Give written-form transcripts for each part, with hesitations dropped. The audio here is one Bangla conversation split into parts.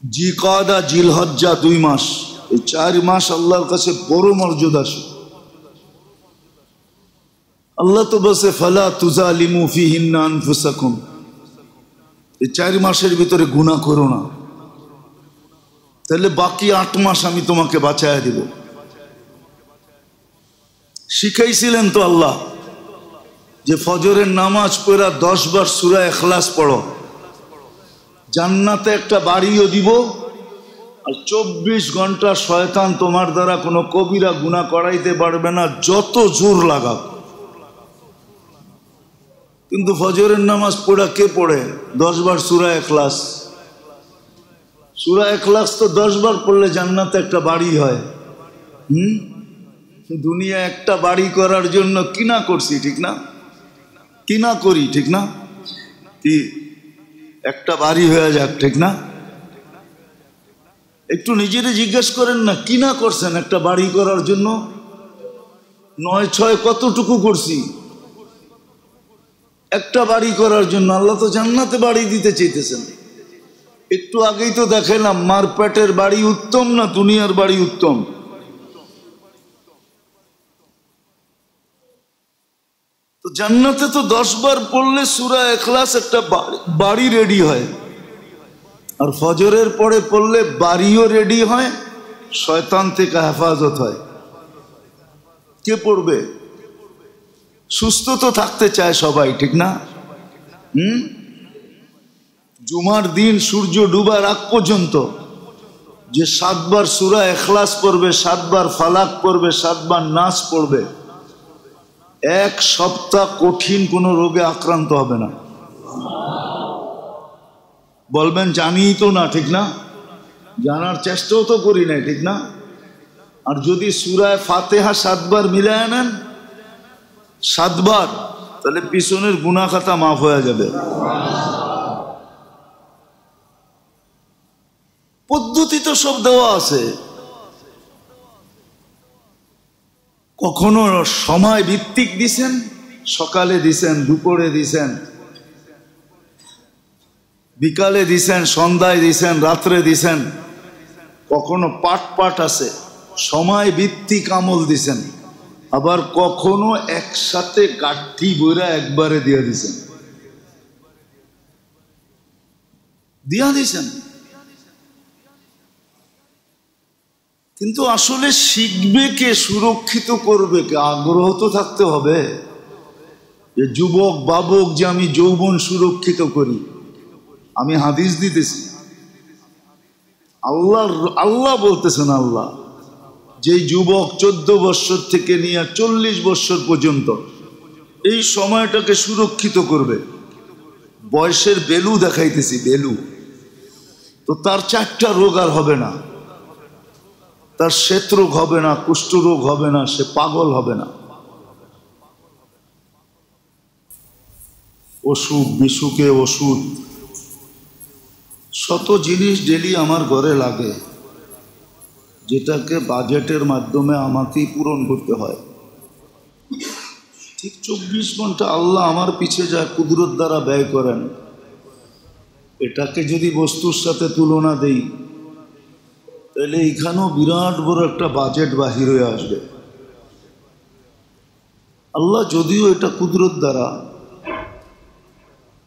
জিকাদা জিলহজ্জা 2 মাস, এই 4 মাস আল্লাহর কাছে বড় মর্যাদা। আল্লাহ তো বলছে ফালা তুজালিমু ফিহিন্না আনফুসাকুম, এই 4 মাসের ভিতরে গুনাহ করো না, তাহলে বাকি 8 মাস আমি তোমাকে বাঁচায়া দিব। শিখাইছিলেন তো আল্লাহ যে ফজরের নামাজ পড়া 10 বার সূরা ইখলাস পড়ো, জান্নাতে একটা বাড়িও দিব, আর 24 ঘন্টা শয়তান তোমার দ্বারা কোনো কবিরা গুনাহ করাইতে পারবে না, যত জোর লাগাও। কিন্তু ফজরের নামাজ পড়া কে পড়ে? 10 বার সূরা ইখলাস। সূরা ইখলাস তো 10 বার পড়লে জান্নাতে একটা বাড়ি হয়। দুনিয়া একটা বাড়ি করার জন্য কিনা করছি, ঠিক না? কিনা করি, ঠিক না? কি একটা বাড়ি হয়ে যাক, ঠিক না? একটু নিজেরে জিজ্ঞেস করেন না, কিনা করছেন একটা বাড়ি করার জন্য? 9-6 কতটুকু করছি একটা বাড়ি করার জন্য? আল্লাহ তো জান্নাতে বাড়ি দিতে চাইতেছেন। একটু আগেই তো দেখালাম মার পেটের বাড়ি উত্তম না দুনিয়ার বাড়ি উত্তম? তো জান্নাতে তো 10 বার পড়লে সূরা ইখলাস একটা বাড়ি রেডি হয়, আর ফজরের পরে পড়লে বাড়িও রেডি হয়, শয়তান থেকে হেফাজত হয়। কে পড়বে? সুস্থ তো থাকতে চায় সবাই, ঠিক না? জুমার দিন সূর্য ডুবার আগ পর্যন্ত যে 7 বার সূরা ইখলাস পড়বে, 7 বার ফালাক পড়বে, 7 বার নাস পড়বে, 1 সপ্তাহ কঠিন কোনো রোগে আক্রান্ত হবে না। বলবেন জানি তো না, ঠিক না? জানার চেষ্টাও তো করি নাই, ঠিক না? আর যদি সূরা ফাতিহা 7 বার মিলায় নেন, 7 বার, তাহলে পিছনের গুনাহ খাতা মাফ হয়ে যাবে। পদ্ধতি তো সব দেওয়া আছে। কখনো সময় ভিত্তিক দিছেন, সকালে দিছেন, দুপুরে দিছেন, বিকালে দিছেন, সন্ধ্যায় দিছেন, রাত্রে দিছেন। কখনো পাট পাট আছে, সময় ভিত্তিক আমল দিছেন। আবার কখনো একসাথে গাঠি বইরা একবারে দিয়া দিছেন, কিন্তু আসলে শিখবে কে, সুরক্ষিত করবে কে? আগ্রহ তো থাকতে হবে যে যুবক বাবক যে আমি যৌবন সুরক্ষিত করি। আমি হাদিস দিতেছি, আল্লাহ বলতেছেন, আল্লাহ যে যুবক 14 বছর থেকে নিয়ে 40 বছর পর্যন্ত এই সময়টাকে সুরক্ষিত করবে, বয়সের বেলু দেখাইতেছি, বেলু তো তার 4টা রোগ আর হবে না। তার শ্বেত রোগ হবে না, কুষ্ঠ রোগ হবে না, সে পাগল হবে না। অসুখ বিসুখে ওষুধ, শত জিনিস ডেলি আমার ঘরে লাগে, যেটাকে বাজেটের মাধ্যমে আমাকেই পূরণ করতে হয়। ঠিক 24 ঘন্টা আল্লাহ আমার পিছে যা কুদরত দ্বারা ব্যয় করেন, এটাকে যদি বস্তুর সাথে তুলনা দেই, তাহলে এখানেও বিরাট বড় একটা বাজেট বাহির হয়ে আসবে। আল্লাহ যদিও এটা কুদরত দ্বারা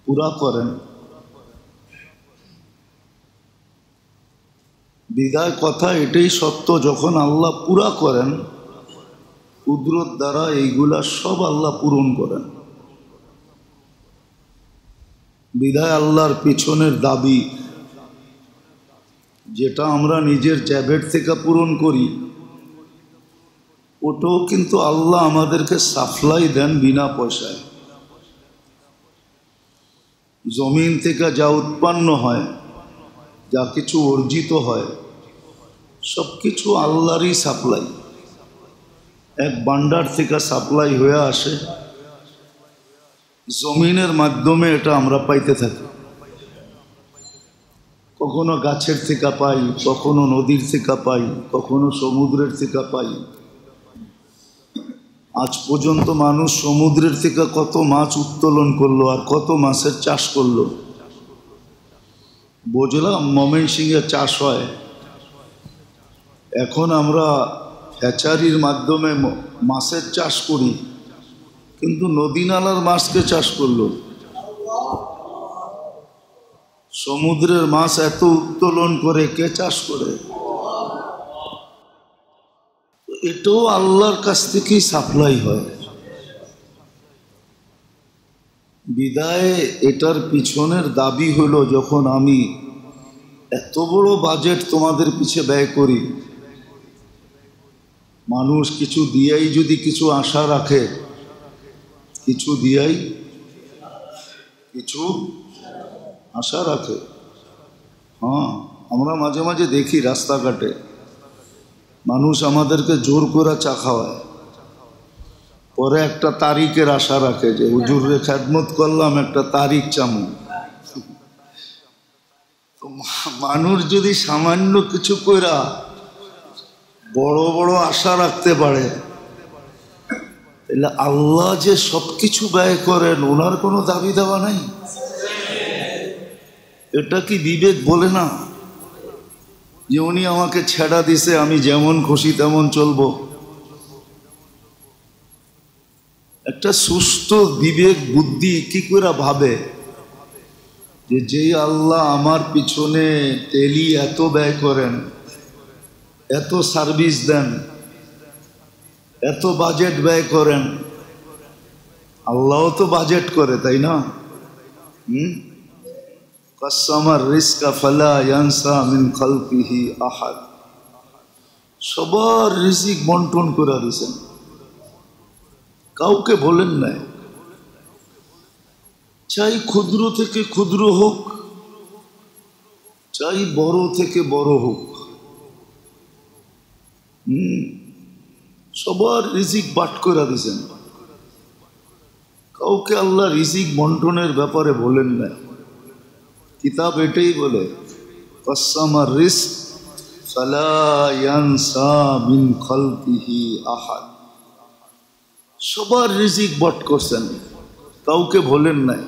পুরা করেন, বিদায় কথা এটাই সত্য, যখন আল্লাহ পুরা করেন কুদরত দ্বারা এইগুলা সব আল্লাহ পূরণ করেন। বিদায় আল্লাহর পিছনের দাবি, যেটা আমরা নিজের জ্যাবেট থেকে পূরণ করি, ওটাও কিন্তু আল্লাহ আমাদেরকে সাপ্লাই দেন বিনা পয়সায়। জমিন থেকে যা উৎপন্ন হয়, যা কিছু অর্জিত হয়, সব কিছু আল্লাহরই সাপ্লাই। এক ভান্ডার থেকে সাপ্লাই হয়ে আসে, জমিনের মাধ্যমে এটা আমরা পাইতে থাকি। কখনো গাছের থেকে পাই, কখনো নদীর থেকে পাই, কখনো সমুদ্রের থেকে পাই। আজ পর্যন্ত মানুষ সমুদ্রের থেকে কত মাছ উত্তোলন করলো, আর কত মাছের চাষ করলো। বুঝলাম ময়মনসিংহে চাষ হয়, এখন আমরা হ্যাচারির মাধ্যমে মাছের চাষ করি, কিন্তু নদী নালার মাছকে চাষ করলো। সমুদ্রের মাছ এত উত্তোলন করে কে চাষ করে? এটাও আল্লাহর কাছ থেকেই সাপ্লাই হয়। বিদায় এটার পিছনের দাবি হলো, যখন আমি এত বড় বাজেট তোমাদের পিছে ব্যয় করি, মানুষ কিছু দিয়েই যদি কিছু আশা রাখে, কিছু দিয়েই কিছু আশা রাখে। হ্যাঁ, আমরা মাঝে মাঝে দেখি রাস্তাঘাটে মানুষ আমাদেরকে জোর করে চা খাওয়ায়, পরে একটা তারিখের আশা রাখে যে হুজুরের খেদমত করলাম, একটা তারিখ চামু। তো মানুষ যদি সামান্য কিছু কইরা বড় বড় আশা রাখতে পারে, তাহলে আল্লাহ যে সব কিছু ব্যয় করেন, ওনার কোনো দাবি দেওয়া নাই? এটা কি বিবেক বলে না যে উনি আমাকে ছেড়া দিছে, আমি যেমন খুশি তেমন চলবো? একটা সুস্থ বিবেক বুদ্ধি কি করে ভাবে যে যেই আল্লাহ আমার পিছনে তেলি এত ব্যয় করেন, এত সার্ভিস দেন, এত বাজেট ব্যয় করেন, আল্লাহও তো বাজেট করে, তাই না? কাসামার রিজকা ফালা ইয়ানসা মিন খালকিহি আহাদ। সবার রিজিক বন্টন করে দিয়েছেন, কাউকে বলেন নাই। চাই ক্ষুদ্র থেকে ক্ষুদ্র হোক, চাই বড় থেকে বড় হোক, সবার রিজিক বাট করে দিয়েছেন। কাউকে আল্লাহ রিজিক বন্টনের ব্যাপারে বলেন নাই। কিতাব এটাই বলে, কাসামার রিজক ফালা ইয়ানসা মিন খালকিহি আহাদ। সবার রিজিক বট করছেন, কাউকে বলেন নাই।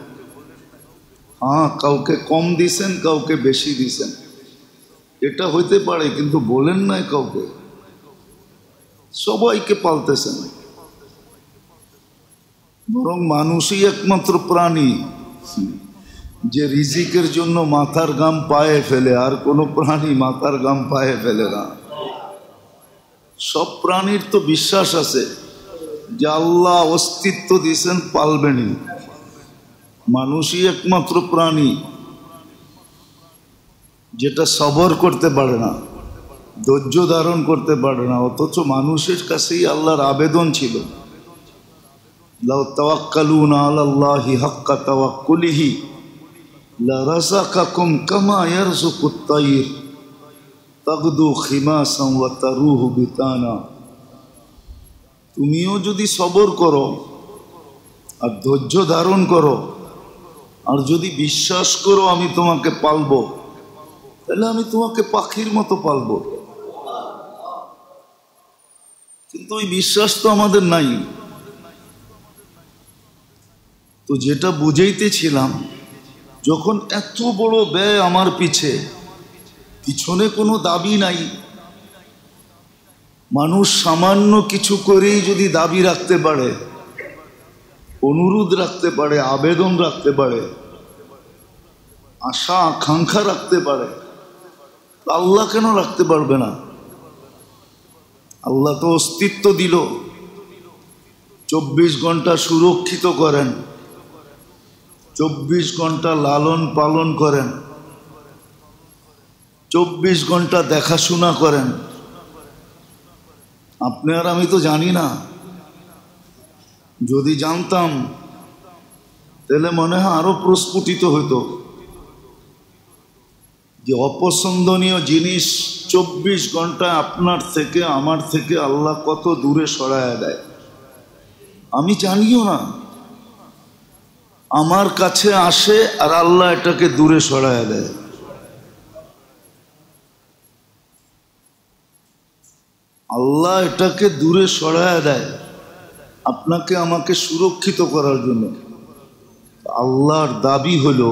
হ্যাঁ, কাউকে কম দিছেন, কাউকে বেশি দিছেন, এটা হইতে পারে, কিন্তু বলেন নাই কাউকে। সবাইকে পালতেছেন। বরং মানুষই একমাত্র প্রাণী যে রিজিকের জন্য মাথার ঘাম পায়ে ফেলে, আর কোনো প্রাণী মাথার ঘাম পায়ে ফেলে না। সব প্রাণীর তো বিশ্বাস আছে যে আল্লাহ অস্তিত্ব দিয়েছেন, পালবেনই। মানুষই একমাত্র প্রাণী যেটা সবর করতে পারে না, ধৈর্য ধারণ করতে পারে না, অথচ মানুষের কাছেই আল্লাহর আবেদন ছিল, লাউ তাওয়াক্কালুনা আলাল্লাহি হাক্কা তাওয়াক্কুলিহি লারাযাকাকুম কামা ইয়ারযুকুত তায়র তাগদু খিমাসান ওয়া তারুহু বিতানা। তুমিও যদি সবর করো আর ধৈর্য ধারণ করো, আর যদি বিশ্বাস করো আমি তোমাকে পালবো, তাহলে আমি তোমাকে পাখির মতো পালবো। কিন্তু ওই বিশ্বাস তো আমাদের নাই। তো যেটা বুঝাইতেছিলাম, যখন এত বড় ব্যয় আমার পিছনে কোনো দাবি নাই, মানুষ সামান্য কিছু করেই যদি দাবি রাখতে পারে, অনুরোধ রাখতে পারে, আবেদন রাখতে পারে, আশা আকাঙ্ক্ষা রাখতে পারে, আল্লাহ কেন রাখতে পারবে না? আল্লাহ তো অস্তিত্ব দিল, 24 ঘন্টা সুরক্ষিত করেন, 24 ঘন্টা লালন পালন করেন, 24 ঘন্টা দেখাশোনা করেন। আপনি আর আমি তো জানি না। যদি জানতাম তাহলে মনে হয় আরো প্রস্ফুটিত হতো যে অপছন্দনীয় জিনিস 24 ঘন্টা আপনার থেকে আমার থেকে আল্লাহ কত দূরে সরায়া দেয়। আমি জানিও না, আমার কাছে আসে আর আল্লাহ এটাকে দূরে সরায়া দেয়। আল্লাহ এটাকে দূরে সরায়া দেয় আপনাকে আমাকে সুরক্ষিত করার জন্য। আল্লাহর দাবি হলো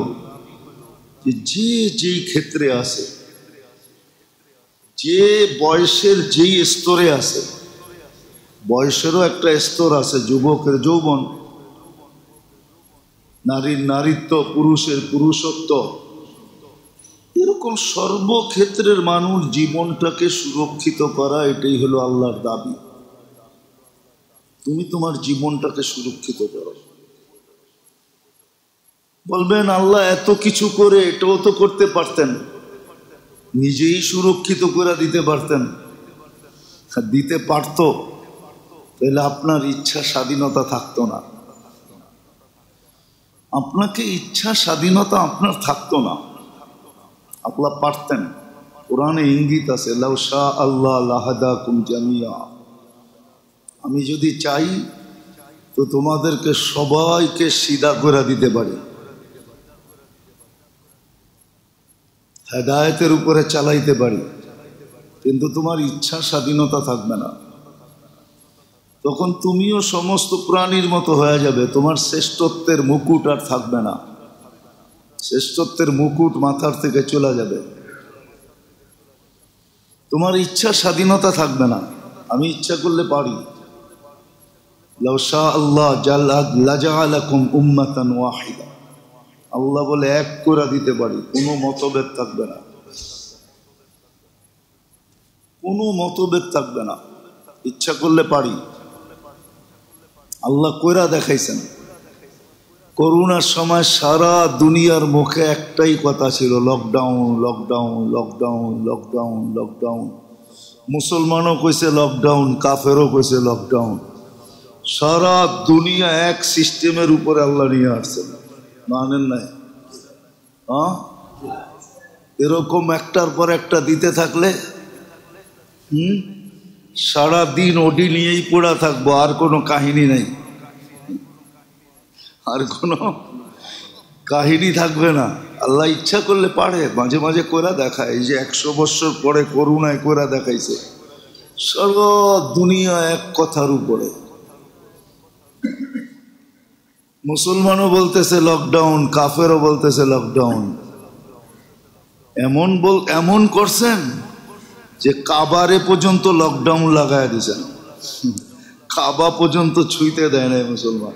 যে যে যেই ক্ষেত্রে আছে, যে বয়সের যেই স্তরে আছে, বয়সেরও একটা স্তর আছে, যুবকের যৌবন, নারীর নারীত্ব, পুরুষের পুরুষত্ব, এরকম সর্বক্ষেত্রের মানুষ জীবনটাকে সুরক্ষিত করা, এটাই হলো আল্লাহর দাবি। তুমি তোমার জীবনটাকে সুরক্ষিত করো। বলবেন আল্লাহ এত কিছু করে এটাও তো করতে পারতেন, নিজেই সুরক্ষিত করে দিতে পারতেন। দিতে পারত, তাহলে আপনার ইচ্ছা স্বাধীনতা থাকতো না। আপনাকে ইচ্ছা স্বাধীনতা আপনার থাকতো না, আল্লাহ পারতেন। কোরআনে ইঙ্গিত আছে, লাউ শা আল্লাহ লাহাদাকুম জামিয়া, আমি যদি চাই তো তোমাদেরকে সবাইকে সিধা করে দিতে পারি, হেদায়েতের উপরে চালাইতে পারি, কিন্তু তোমার ইচ্ছা স্বাধীনতা থাকবে না। তখন তুমিও সমস্ত প্রাণীর মতো হয়ে যাবে, তোমার শ্রেষ্ঠত্বের মুকুট আর থাকবে না, শ্রেষ্ঠত্বের মুকুট মাথার থেকে চলে যাবে, তোমার ইচ্ছা স্বাধীনতা থাকবে না। আমি ইচ্ছা করলে পারি, লাউ শা আল্লাহ লাজআলাকুম উম্মাতান ওয়াহিদা, আল্লাহ বলে এক করে দিতে পারি, কোনো মতভেদ থাকবে না, কোনো মতভেদ থাকবে না, ইচ্ছা করলে পারি। আল্লাহ কইরা দেখাইছেন। করোনার সময় সারা দুনিয়ার মুখে একটাই কথা ছিল, lockdown lockdown lockdown lockdown lockdown. মুসলমানও কইছে লকডাউন, কাফেরও কইছে লকডাউন। সারা দুনিয়া এক সিস্টেমের উপরে আল্লাহ নিয়ে আসছেন, মানেন নাই? হ্যাঁ, এরকম একটার পর একটা দিতে থাকলে সারা দিন ওডি নিয়েই পড়া থাকবো, আর কোনো কাহিনী নেই, আর কোনো কাহিনী থাকবে না। আল্লাহ ইচ্ছা করলে পারে, মাঝে মাঝে করে দেখায়। এই যে 100 বছর পরে করুণায় করে দেখাইছে, সারা দুনিয়া এক কথার উপরে। মুসলমানও বলতেছে লকডাউন, কাফেরও বলতেছে লকডাউন। এমন করছেন যে কাবারে পর্যন্ত লকডাউন লাগায় দিয়েছেন, কাবা পর্যন্ত ছুঁইতে দেয় নাই মুসলমান।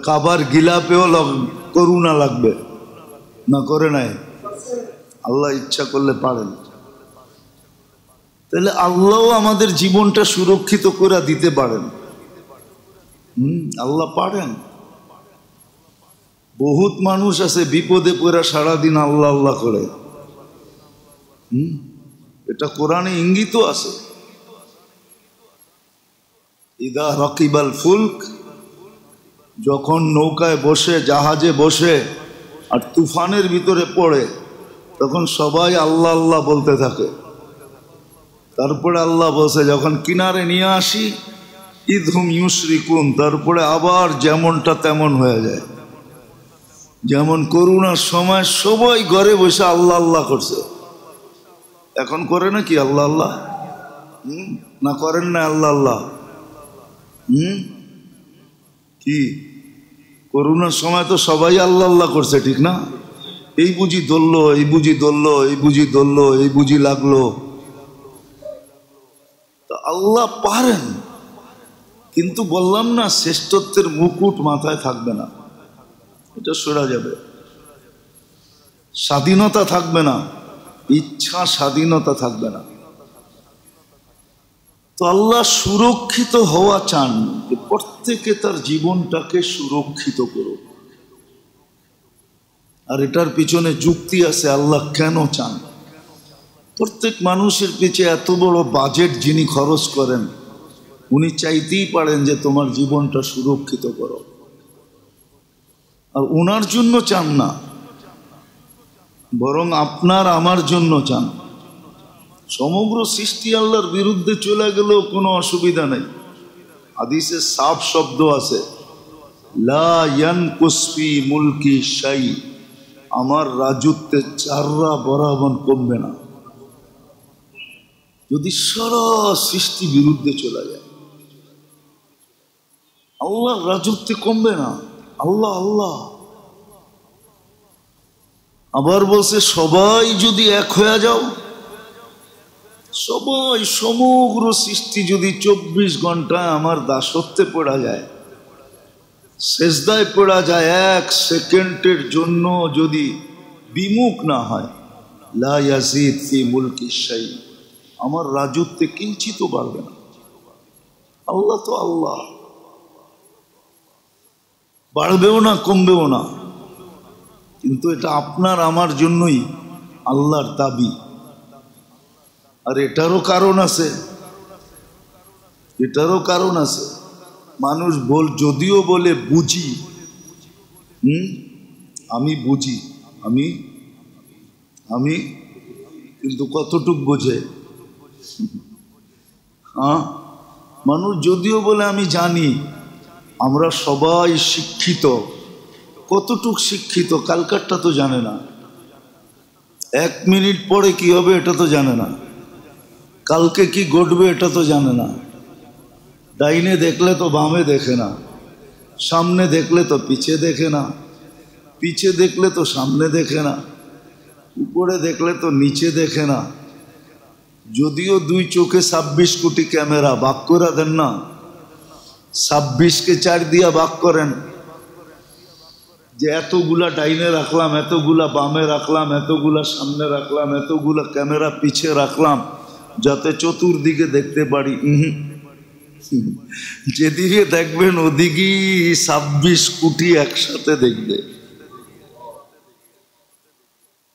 কাবার গিলাপেও করুণা লাগবে না, করে নাই? আল্লাহ ইচ্ছা করলে পারেন। তাহলে আল্লাহও আমাদের জীবনটা সুরক্ষিত করে দিতে পারেন। আল্লাহ পারেন। বহুত মানুষ আছে বিপদে পড়ে সারাদিন আল্লাহ আল্লাহ করে। এটা কোরআনে ইঙ্গিত আছে, ইদা রাকিবাল ফুলক, যখন নৌকায় বসে, জাহাজে বসে আর তুফানের ভিতরে পড়ে, তখন সবাই আল্লাহ আল্লাহ বলতে থাকে। তারপরে আল্লাহ বলছে যখন কিনারে নিয়ে আসি, ইদহুম ইউশরিকুন, তারপরে আবার যেমনটা তেমন হয়ে যায়। যেমন করোনার সময় সবাই ঘরে বসে আল্লাহ আল্লাহ করছে, এখন করে নাকি আল্লাহ আল্লাহ? না করেন না আল্লাহ আল্লাহ? কি করোনার সময় তো সবাই আল্লাহ আল্লাহ করছে, ঠিক না? এই বুঝি ধরলো, এই বুঝি ধরলো, এই বুঝি ধরলো, এই বুঝি লাগলো। তা আল্লাহ পারেন, কিন্তু বললাম না, শ্রেষ্ঠত্বের মুকুট মাথায় থাকবে না, এটা সরা যাবে। স্বাধীনতা থাকবে না, ইচ্ছা স্বাধীনতা থাকবে না। তো আল্লাহ সুরক্ষিত হওয়া চান, যে প্রত্যেকে তার জীবনটাকে সুরক্ষিত করুক। আর এটার পিছনে যুক্তি আছে, আল্লাহ কেন চান। প্রত্যেক মানুষের পিছে এত বড় বাজেট যিনি খরচ করেন, উনি চাইতেই পারেন যে তোমার জীবনটা সুরক্ষিত করো। আর ওনার জন্য চান না, বরং আপনার আমার জন্য চান। সমগ্র সৃষ্টি আল্লাহর বিরুদ্ধে চলে গেলেও কোনো অসুবিধা নেই। হাদিসে সাফ শব্দ আছে, লা ইয়ানকুস ফি মুলকি শাই, আমার রাজত্বে চাররা বরাবর কমবে না। যদি সারা সৃষ্টি বিরুদ্ধে চলে যায়, আল্লাহর রাজত্বে কমবে না। আল্লাহ আল্লাহ, আবার বলছে সবাই যদি এক হয়ে যাও, সবাই সমগ্র সৃষ্টি যদি 24 ঘন্টায় আমার দাসত্বে পড়া যায়, সেজদায় পড়া যায়, 1 সেকেন্ডের জন্য যদি বিমুখ না হয়, লা ইয়াজিদ ফি মুলকি শাই, আমার রাজত্বে কিঞ্চিত বাড়বে না। আল্লাহ তো আল্লাহ, বাড়বেও না কমবেও না, কিন্তু এটা আপনার আমার জন্যই আল্লাহর দাবি। আর এটারও কারণ আছে, এটারও কারণ আছে। মানুষ যদিও বলে বুঝি, আমি বুঝি, আমি কিন্তু কতটুক বোঝে? হ্যাঁ, মানুষ যদিও বলে আমি জানি, আমরা সবাই শিক্ষিত, কতটুক শিক্ষিত কালকারটা তো জানে না, 1 মিনিট পরে কি হবে এটা তো জানে না, কালকে কি ঘটবে এটা তো জানে না। ডাইনে দেখলে তো বামে দেখে না, সামনে দেখলে তো পিছে দেখে না, পিছে দেখলে তো সামনে দেখে না, উপরে দেখলে তো নিচে দেখে না। যদিও 2 চোখে 26 কোটি ক্যামেরা, ভাগ করে দেন না, 26কে 4 দিয়া ভাগ করেন, যে এতগুলা ডাইনে রাখলাম, এতগুলা বামে রাখলাম, এতগুলা সামনে রাখলাম, এতগুলা ক্যামেরা পিছে রাখলাম, যাতে চতুর্দিকে দেখতে পারি। যেদিকে দেখবেন ওদিকেই 26 কোটি একসাথে দেখবে।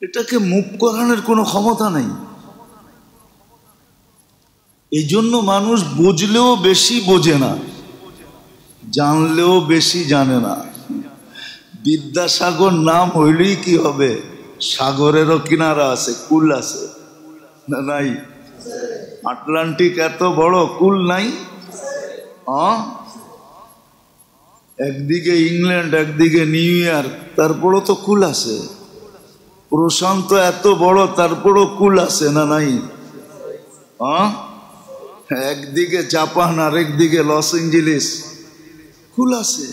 এটাকে মুভ করানোর কোনো ক্ষমতা নেই। এই জন্য মানুষ বুঝলেও বেশি বোঝে না, জানলেও বেশি জানে না। বিদ্যাসাগর নাম হইলেই কি হবে? সাগরেরও কিনারা আছে, কুল আছে না নাই? আটলান্টিক এত বড়, কুল নাই? একদিকে ইংল্যান্ড, একদিকে নিউ ইয়র্ক, তারপরও তো কুল আছে। প্রশান্ত এত বড়, তারপরও কুল আছে না নাই? একদিকে জাপান, আরেকদিকে লস এঞ্জেলিস, কুল আছে।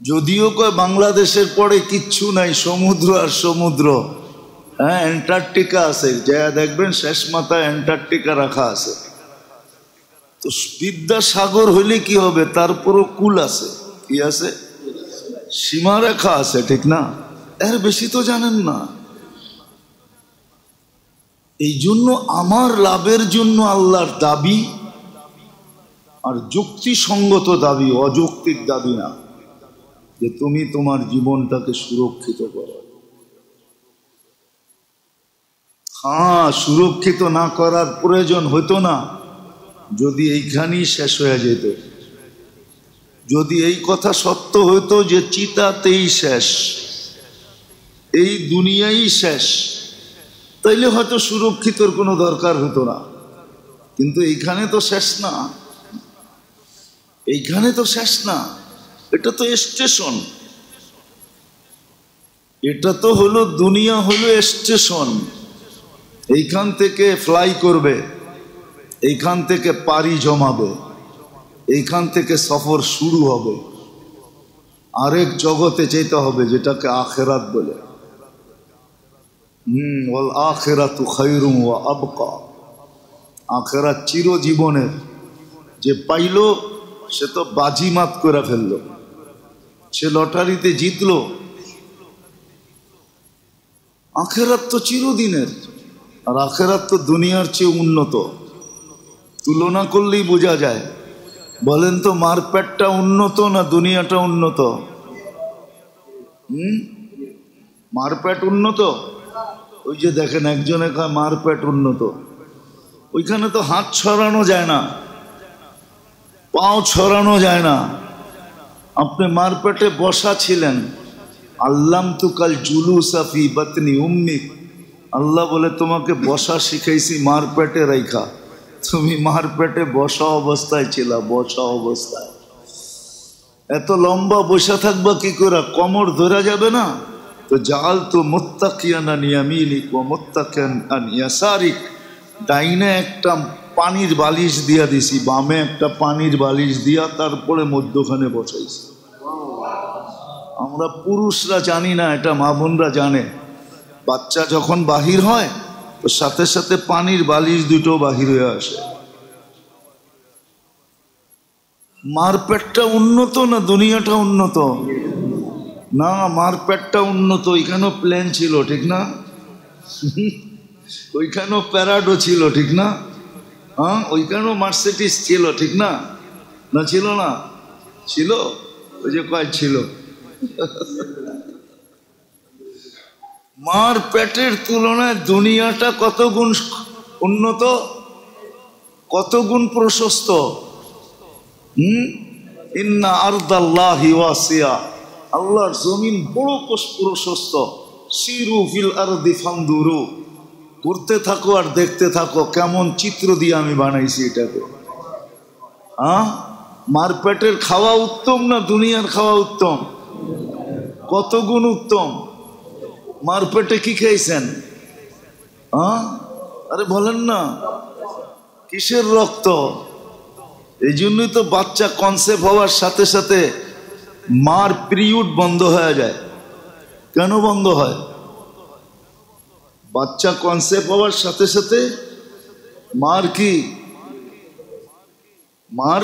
যদিও কয় বাংলাদেশের পরে কিচ্ছু নাই, সমুদ্র আর সমুদ্র। হ্যাঁ, অ্যান্টার্কটিকা আছে, যা দেখবেন শেষ মাথায় অ্যান্টার্কটিকা রাখা আছে। তো বিদ্যাসাগর হইলে কি হবে? তারপরও কুল আছে। কি আছে? সীমারেখা আছে, ঠিক না? এর বেশি তো জানেন না। এই জন্য আমার লাভের জন্য আল্লাহর দাবি, আর যুক্তিসঙ্গত দাবি, অযৌক্তিক দাবি না, যে তুমি তোমার জীবনটাকে সুরক্ষিত করো। হ্যাঁ, সুরক্ষিত না করার প্রয়োজন হতো না যদি এইখানেই শেষ হয়ে যেত। যদি এই কথা সত্য হতো যে চিতাতেই শেষ, এই দুনিয়াই শেষ, তাইলে হয়তো সুরক্ষিতর কোনো দরকার হতো না। কিন্তু এইখানে তো শেষ না, এইখানে তো শেষ না। এটা তো স্টেশন, এটা তো হলো দুনিয়া, হলো স্টেশন। এইখান থেকে ফ্লাই করবে, এইখান থেকে পাড়ি জমাবে, এইখান থেকে সফর শুরু হবে, আরেক জগতে যেতে হবে, যেটাকে আখেরাত বলে। ওয়াল আখিরাতু খায়রুম ওয়া আবকা। আখেরাত চিরজীবনের। যে পাইল সে তো বাজিমাত করে ফেলল, সে লটারিতে জিতল। আখেরাত তো চিরদিনের, আর আখেরাত তো দুনিয়ার চেয়ে উন্নত। তুলনা করলেই বোঝা যায়। বলেন তো, মারপ্যাটটা উন্নত না দুনিয়াটা উন্নত? মারপ্যাট উন্নত। ওই যে দেখেন একজনে কয় মারপ্যাট উন্নত, ওইখানে তো হাত ছড়ানো যায় না, পাও ছড়ানো যায় না। আপনি মারপ্যাটে বসা ছিলেন, আল্লাম তুকাল জুলুসা ফি বাতনি উম্মিক। আল্লাহ বলে তোমাকে বসা শিখাইছি মারপ্যাটে রাইখা, তুমি মারপ্যাটে বসা অবস্থায় ছিলা, বসা অবস্থায়। এত লম্বা বসা থাকবা কি করে? কোমর ধরা যাবে না? তো জাল তো মুত্তাকিয়ান আন ইয়ামিনিক ওয়া মুত্তাকিয়ান আন ইয়াসারিক। ডাইনে একটা পানির বালিশ দিয়া দিছি, বামে একটা পানির বালিশ দিয়া তারপরে মধ্যখানে বসাইছি। আমরা পুরুষরা জানি না, এটা মা বোনরা জানে। বাচ্চা যখন বাহির হয় তো সাথে সাথে পানির বালিশ দুটো বাহির হয়ে আসে। মার পেটটা উন্নত না দুনিয়াটা উন্নত? না, মার পেটটা উন্নত। ওইখানেও প্লেন ছিল, ঠিক না? ওইখানেও প্যারাডো ছিল, ঠিক না? হ্যাঁ, ওইখানেও মার্সিডিজ ছিল, ঠিক না? না ছিল না? ছিল, ওই যে কয় ছিল। মার পেটের তুলনায় দুনিয়াটা কত গুণ উন্নত, কত গুণ প্রশস্ত। ইন্না আরদাল্লাহি ওয়াসিয়া, আল্লাহর জমিন বড় প্রশস্ত। সিরু ফিল আরদি ফানদুরু, ঘুরতে থাকো আর দেখতে থাকো কেমন চিত্র দিয়ে আমি বানাইছি এটাকে। মার পেটের খাওয়া উত্তম না দুনিয়ার খাওয়া উত্তম? কত গুণ উত্তম। মার পেটে কি খেয়েছেন? আরে বলেন না, কিসের রক্ত? এই জন্যই তো বাচ্চা কনসেপ্ট হওয়ার সাথে সাথে মার পিরিয়ড বন্ধ হয়ে যায়। কেন বন্ধ হয়? বাচ্চা কনসেপ্ট হওয়ার সাথে সাথে মার কি, মার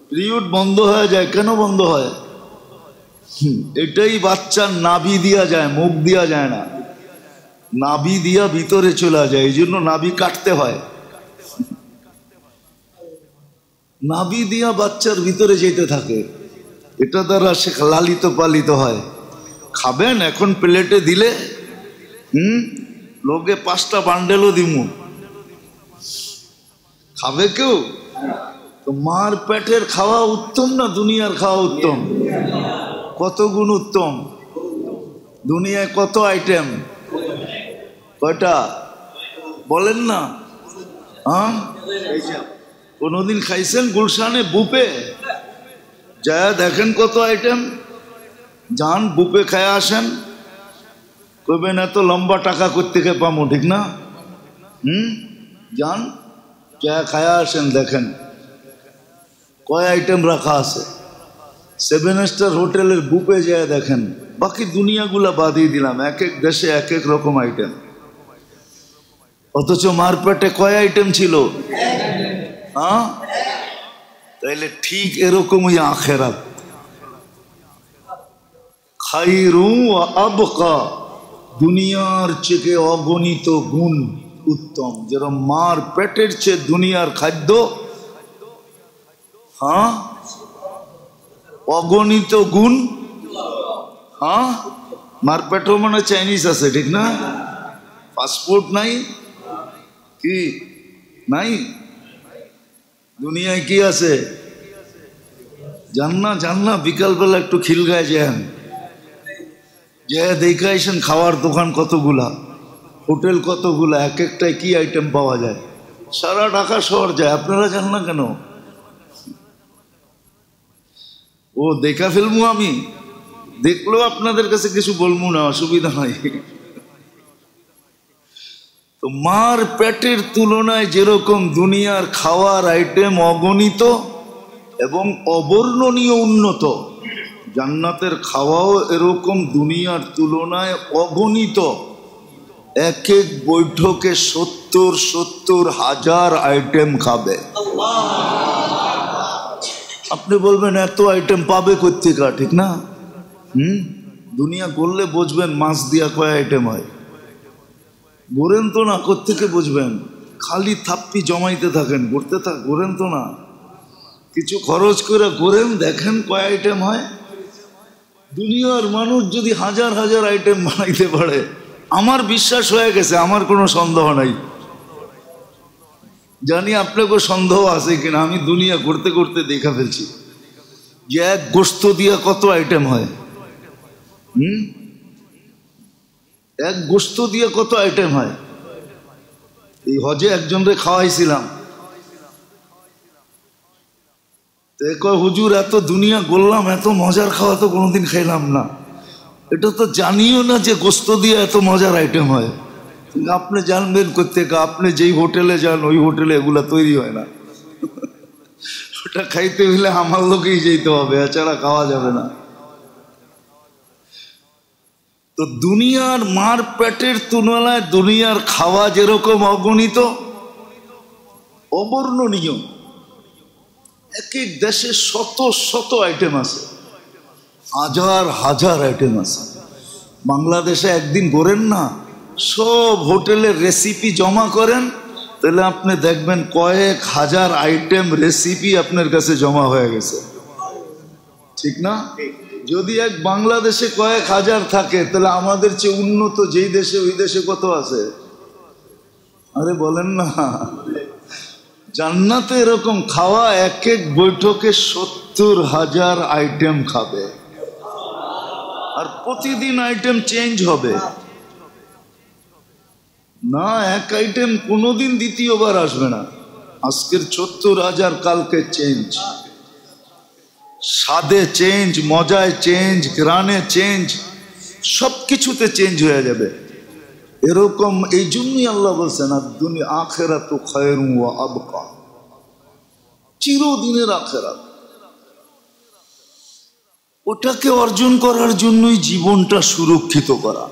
পিরিয়ড বন্ধ হয়ে যায়। কেন বন্ধ হয়? এটাই বাচ্চার নাভি দিয়া যায়, মুখ দিয়া যায় না। নাভি দিয়া ভিতরে চলে যায়, এই জন্য নাভি কাটতে হয়। নাভি দিয়া বাচ্চার ভিতরে যেতে থাকে, এটা দ্বারা সে লালিত পালিত হয়। খাবেন এখন প্লেটে দিলে লোকে 5টা বান্ডেলও দিমু, খাবে কেউ? তো মার পেটের খাওয়া উত্তম না দুনিয়ার খাওয়া উত্তম? কত গুণ উত্তম। দুনিয়ায় কত আইটেম, কয়টা বলেন না? কোনদিন খাইছেন গুলশানে বুপে? যা দেখেন কত আইটেম। যান বুপে খায় আসেন, কইবেন এত লম্বা টাকা করতে কে পামো, ঠিক না? যান যা খায় আসেন, দেখেন কয় আইটেম রাখা আছে। 7 স্টার হোটেলের বুপে যায় দেখেন। বাকি দুনিয়াগুলা বাদিয়ে দিলাম, এক এক দেশে এক এক রকম আইটেম। অথচ মার পেটে কয় আইটেম ছিল? তাইলে ঠিক এরকমই আখেরাত। খায়রু ওয়া আবকা, দুনিয়ার চেয়ে অগণিত গুণ উত্তম। যেরকম মার পেটের চেয়ে দুনিয়ার খাদ্য অগণিত গুণ। মার পেটও মানে চাইনিজ আছে, ঠিক না? পাসপোর্ট নাই, কি নাই? দুনিয়ায় কি আছে? জান না বিকালবেলা একটু খিলগায় যান, যে দেখে আসেন খাওয়ার দোকান কতগুলা, হোটেল কতগুলা, এক একটায় কি আইটেম পাওয়া যায়। সারা ঢাকা শহর যায়, আপনারা জান না কেন? ও দেখা ফেলবো, আমি দেখলেও আপনাদের কাছে কিছু বলবো না, অসুবিধা নাই। তো মার পেটের তুলনায় যেরকম দুনিয়ার খাওয়ার আইটেম অগণিত এবং অবর্ণনীয় উন্নত, জান্নাতের খাওয়াও এরকম দুনিয়ার তুলনায় অগণিত। এক এক বৈঠকে 70 হাজার আইটেম খাবে। আপনি বলবেন এত আইটেম পাবে কোত্থেকে, ঠিক না? দুনিয়া করলে বুঝবেন মাছ দিয়া কয় আইটেম হয়। ঘুরেন তো না, কোত্থেকে বুঝবেন? খালি থাপ্পি জমাইতে থাকেন, ঘুরেন তো না, কিছু খরচ করে ঘুরেন, দেখেন কয় আইটেম হয়। দুনিয়ার মানুষ যদি হাজার হাজার আইটেম বানাইতে পারে, আমার বিশ্বাস হয়ে গেছে, আমার কোনো সন্দেহ নাই। জানি আপনাকে সন্দেহ আছে কিনা, আমি দুনিয়া করতে করতে দেখা ফেলছি যে এক গোস্ত দিয়া কত আইটেম হয়। এক গোস্ত দিয়ে কত আইটেম হয়। এই হজে একজনরে খাওয়াইছিলাম, হুজুর এত দুনিয়া করলাম, এত মজার খাওয়া তো কোনোদিন খাইলাম না। এটা তো জানিও না যে গোস্ত দিয়ে এত মজার আইটেম হয়। আপনি জানবেন কোথেকে? আপনি যেই হোটেলে যান ওই হোটেলে এগুলা তৈরি হয় না। ওটা খাইতে হইলে আমার লোকেই যেতে হবে, এছাড়া খাওয়া যাবে না। তো দুনিয়ার মার পেটের তুলনায় দুনিয়ার খাওয়া যেরকম অগণিত, অবর্ণনীয়, এক এক দেশে শত শত আইটেম আছে, হাজার হাজার আইটেম আছে। বাংলাদেশে একদিন করেন না, সব হোটেলের রেসিপি জমা করেন, তাহলে আপনি দেখবেন কয়েক হাজার আইটেম রেসিপি আপনার কাছে জমা হয়ে গেছে, ঠিক না? যদি এক বাংলাদেশে কয়েক হাজার থাকে, তাহলে আমাদের চেয়ে উন্নত যেই দেশে, ওই দেশে কত আছে? আরে বলেন না, জান্নাতে এরকম খাওয়া, এক এক বৈঠকে 70,000 আইটেম খাবে, আর প্রতিদিন আইটেম চেঞ্জ হবে না, এক আইটেম কোনোদিন দ্বিতীয়বার আসবে না। আজকের 70,000, কালকে চেঞ্জ, স্বাদে চেঞ্জ, মজায় চেঞ্জ, গ্রানে চেঞ্জ, সব কিছুতে চেঞ্জ হয়ে যাবে। এরকম এই জন্যই আল্লাহ বলছেন, আর দুনিয়া আখিরাতু খায়রুন ওয়া আবকা, চিরদিনের আখিরাত। ওটাকে অর্জন করার জন্যই জীবনটা সুরক্ষিত করা,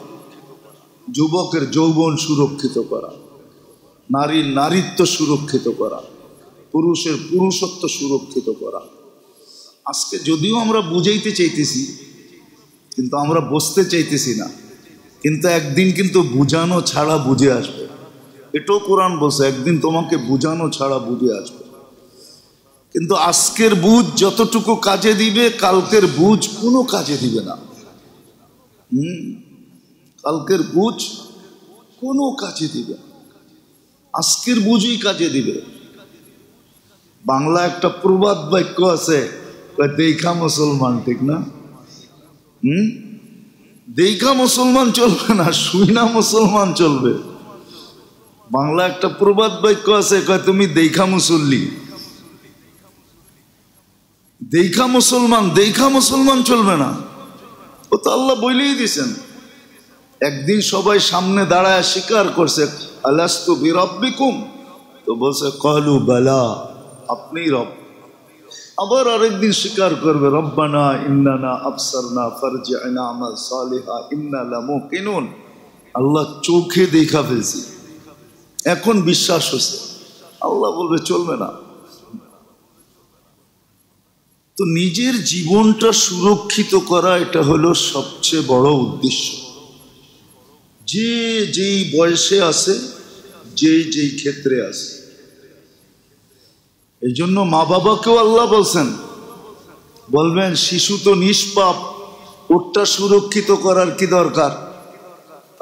যুবকের যৌবন সুরক্ষিত করা, নারীর নারীত্ব সুরক্ষিত করা, পুরুষের পুরুষত্ব সুরক্ষিত করা। আজকে যদিও আমরা বুঝাইতে চাইতেছি, কিন্তু আমরা বসতে চাইতেছি না, কিন্তু একদিন কিন্তু বুঝানো ছাড়া বুঝে আসবে। এটাও কোরআন বলছে, একদিন তোমাকে বুঝানো ছাড়া বুঝে আসবে। কিন্তু আজকের বুঝ যতটুকু কাজে দিবে, কালকের বুঝ কোনো কাজে দিবে না। কালকের বুঝ কোনো কাজে দিবে, আজকের বুঝই কাজে দিবে। বাংলা একটা প্রবাদ বাক্য আছে, দেখা মুসলমান, ঠিক না? দেখা মুসলমান চলবে না, শুইনা মুসলমান চলবে। বাংলা একটা প্রবাদ বাক্য আছে, তুমি দেখা মুসল্লি, দেখা মুসলমান, দেখা মুসলমান চলবে না। ও তো আল্লাহ বলেই দিছেন। একদিন সবাই সামনে দাঁড়ায় স্বীকার করছে, আলাস্তু বিরাব্বিকুম, তো বলছে ক্বালু বালা, আপনি রব। আবার আরেকদিন স্বীকার করবে, রব্বানা ইন্নানা আবসারনা ফারজি'না আমাল সালিহা ইন্না লামুকিনুন, আল্লাহ চোখে দেখা ফেলছি, এখন বিশ্বাস হচ্ছে। আল্লাহ বলবে চলবে না। তো নিজের জীবনটা সুরক্ষিত করা, এটা হলো সবচেয়ে বড় উদ্দেশ্য। যে যেই বয়সে আছে, যেই যেই ক্ষেত্রে আছে। এই জন্য মা বাবাকেও আল্লাহ বলছেন, বলবেন শিশু তো নিষ্পাপ, ওরটা সুরক্ষিত করার কি দরকার?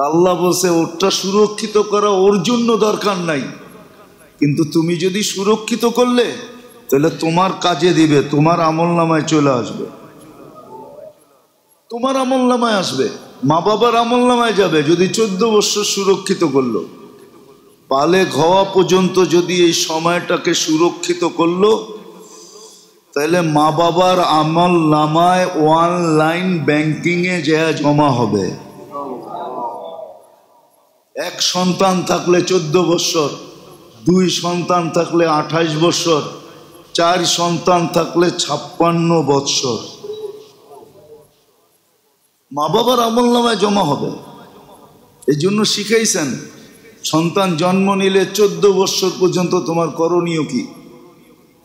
আল্লাহ বলছে ওরটা সুরক্ষিত করা ওর জন্য দরকার নাই, কিন্তু তুমি যদি সুরক্ষিত করলে, তাহলে তোমার কাজে দিবে, তোমার আমলনামায় চলে আসবে, তোমার আমলনামায় আসবে, মা বাবার আমলনামায় যাবে। যদি 14 বছর সুরক্ষিত করলো, বালেগ হওয়া পর্যন্ত যদি এই সময়টাকে সুরক্ষিত করলো, তাহলে মা বাবার আমল নামায় অনলাইন ব্যাংকিংয়ে যা জমা হবে। এক সন্তান থাকলে 14 বছর, 2 সন্তান থাকলে 28 বছর, 4 সন্তান থাকলে 56 বছর মা বাবার আমল নামায় জমা হবে। এই জন্য শিখাইছেন, সন্তান জন্ম নিলে 14 বছর পর্যন্ত তোমার করণীয় কি,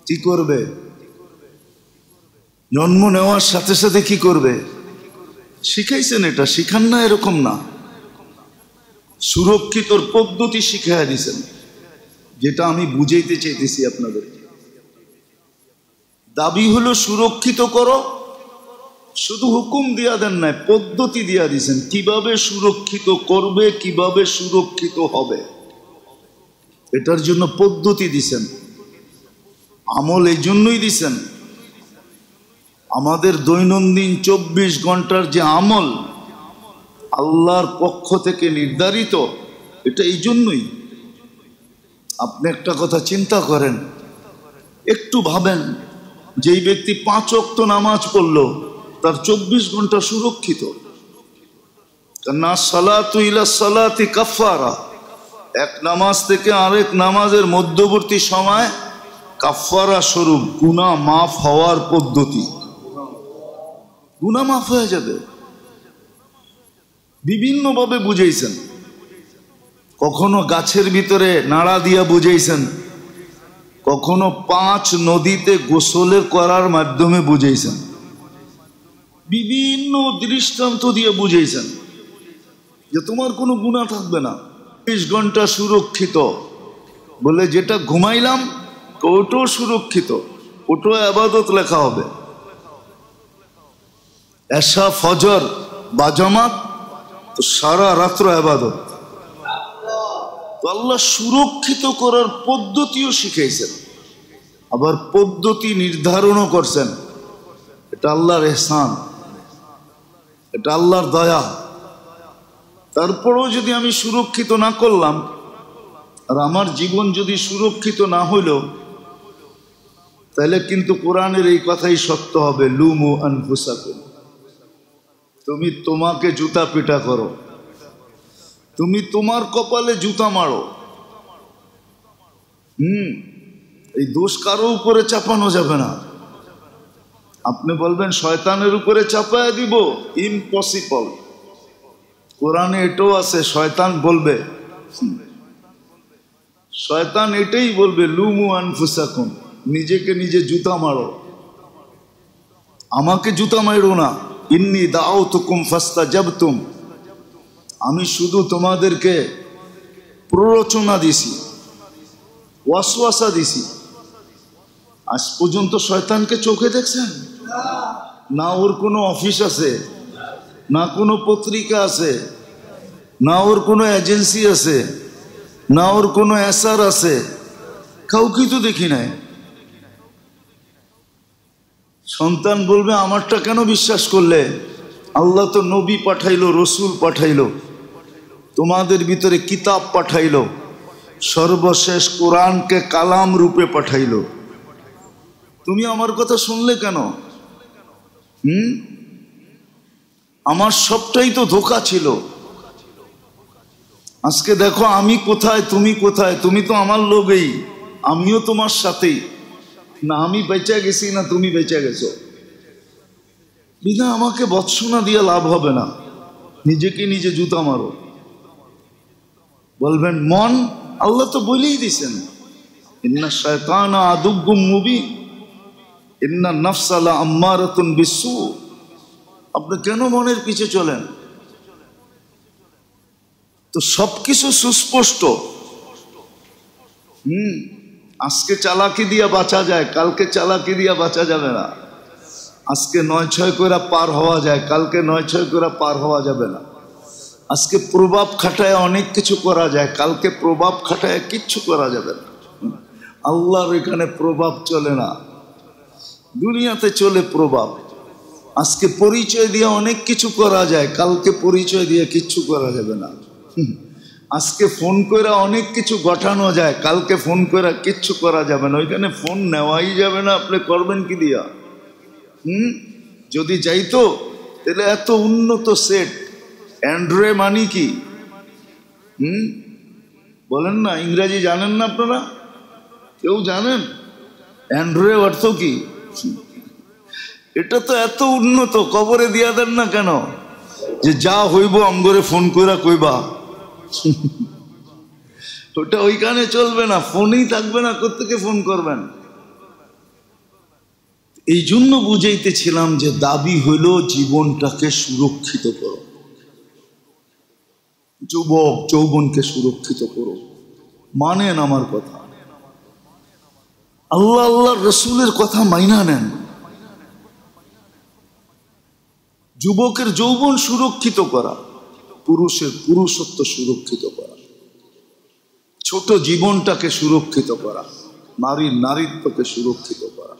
কি করবে, জন্ম নেওয়ার সাথে সাথে কি করবে শিখাইছেন। এটা শিখান না এরকম না, সুরক্ষিতর পদ্ধতি শিখাইয়া দিয়েছেন, যেটা আমি বুঝাইতে চাইতেছি আপনাদের। দাবি হলো সুরক্ষিত করো, শুধু হুকুম দিয়া দেন নাই, পদ্ধতি দিয়া দিয়েছেন কিভাবে সুরক্ষিত করবে, কিভাবে সুরক্ষিত হবে, এটার জন্য পদ্ধতি দিয়েছেন। আমল এই জন্যই দিয়েছেন, আমাদের দৈনন্দিন 24 ঘন্টার যে আমল আল্লাহর পক্ষ থেকে নির্ধারিত, এটা এই জন্যই। আপনি একটা কথা চিন্তা করেন, একটু ভাবেন, যেই ব্যক্তি 5 ওয়াক্ত নামাজ পড়লো, তার 24 ঘন্টা সুরক্ষিত। না সালাতু ইলা সালাতি কাফারা, এক নামাজ থেকে আরেক নামাজের মধ্যবর্তী সময় কাফারা স্বরূপ গুনাহ মাফ হওয়ার পদ্ধতি, গুনাহ মাফ হয়ে যাবে। বিভিন্নভাবে বুঝাইছেন। কখনো গাছের ভিতরে নাড়া দিয়া বুঝাইছেন, কখনো 5 নদীতে গোসলে করার মাধ্যমে বুঝাইছেন, বিভিন্ন দৃষ্টান্ত দিয়ে বুঝাইছেন যে তোমার কোনো গুনাহ থাকবে না, 24 ঘন্টা সুরক্ষিত। বলে যেটা ঘুমাইলাম ওটাও সুরক্ষিত, ওটাও ইবাদত লেখা হবে। এশা ফজর বা জামাত তো সারা রাত্র ইবাদত। তো আল্লাহ সুরক্ষিত করার পদ্ধতিও শিখাইছেন, আবার পদ্ধতি নির্ধারণও করছেন। এটা আল্লাহর ইহসান, এটা আল্লাহর দয়া। তারপরেও যদি আমি সুরক্ষিত না করলাম, আর আমার জীবন যদি সুরক্ষিত না হইল, তাহলে কিন্তু কোরআনের এই কথাই সত্য হবে, লুমু আনফুসাকুম, তুমি তোমাকে জুতা পিটা করো, তুমি তোমার কপালে জুতা মারো। এই দোষ কারো উপরে চাপানো যাবে না। আপনি বলবেন শয়তানের উপরে চাপায় দিব, ইম্পসিবল। কোরআনে এটাও আছে, শয়তান বলবে, শয়তান এটাই বলবে, লুমু আনফুসাকুম, নিজেকে নিজে জুতা মারো, আমাকে জুতা মারো না। ইন্নী দাউতুকুম ফাস্তাজাবতুম, আমি শুধু তোমাদেরকে প্ররোচনা দিছি, ওয়াসওয়াসা দিছি। আজ পর্যন্ত শয়তানকে চোখে দেখছেন? না ওর কোনো অফিস আছে, না কোনো পত্রিকা আছে, না ওর কোনো এজেন্সি আছে, না ওর কোনো এসআর আছে, কাউকে তো দেখি নাই। সন্তান বলবে আমারটা কেন বিশ্বাস করলে? আল্লাহ তো নবী পাঠাইলো, রসুল পাঠাইলো, তোমাদের ভিতরে কিতাব পাঠাইলো, সর্বশেষ কোরআনকে কালাম রূপে পাঠাইলো, তুমি আমার কথা শুনলে কেন? আমার সবটাই তো ধোঁকা ছিল। আজকে দেখো আমি কোথায়, তুমি কোথায়। তুমি তো আমার লোকেই, আমিও তোমার সাথেই। না আমি বেঁচে গেছি, না তুমি বেঁচে গেছো। বিনা আমাকে বৎসনা দিয়ে লাভ হবে না, নিজেকে নিজে জুতা মারো। বলবেন মন, আল্লাহ তো বলেই দিছেন, ইন্না শায়তানা আদুব্বুম মুবিন, ইন্না নাফসা লাআম্মারাতুন বিসসু। আপনি কেন মনের পিছে চলেন? তো সবকিছু সুস্পষ্ট। আজকে চালাকি দিয়া বাঁচা যায়, কালকে চালাকি দিয়া বাঁচা যাবে না। আজকে 9-6 করে পার হওয়া যায়, কালকে 9-6 করে পার হওয়া যাবে না। আজকে প্রভাব খাটায় অনেক কিছু করা যায়, কালকে প্রভাব খাটায় কিচ্ছু করা যাবে না। আল্লাহর এখানে প্রভাব চলে না, দুনিয়াতে চলে প্রভাব। আজকে পরিচয় দিয়ে অনেক কিছু করা যায়, কালকে পরিচয় দিয়ে কিচ্ছু করা যাবে না। আজকে ফোন করে অনেক কিছু ঘটানো যায়, কালকে ফোন করে কিচ্ছু করা যাবে না। ওইখানে ফোন নেওয়াই যাবে না, আপনি করবেন কি দিয়া? যদি যাইতো তাহলে এত উন্নত সেট। অ্যান্ড্রয়েড মানে কি? বলেন না, ইংরাজি জানেন না আপনারা? কেউ জানেন অ্যান্ড্রয়েড অর্থ কি? এটা তো এত উন্নত, কবরে দিয়া দেন না কেন? যে যা হইব আমগরে ফোন কইরা কইবা। ওটা ওইখানে চলবে না, ফোনই থাকবে না, কোত্থেকে ফোন করবেন? এই জন্য বুঝাইতেছিলাম যে দাবি হইল জীবনটাকে সুরক্ষিত করো, যুবক যৌবনকে সুরক্ষিত করো। মানেন আমার কথা, আল্লাহ আল্লাহ রসুলের কথা মাইনা নেন। যুবকের যৌবন সুরক্ষিত করা, পুরুষের পুরুষত্ব সুরক্ষিত করা, ছোট জীবনটাকে সুরক্ষিত করা, নারীর নারীত্বকে সুরক্ষিত করা।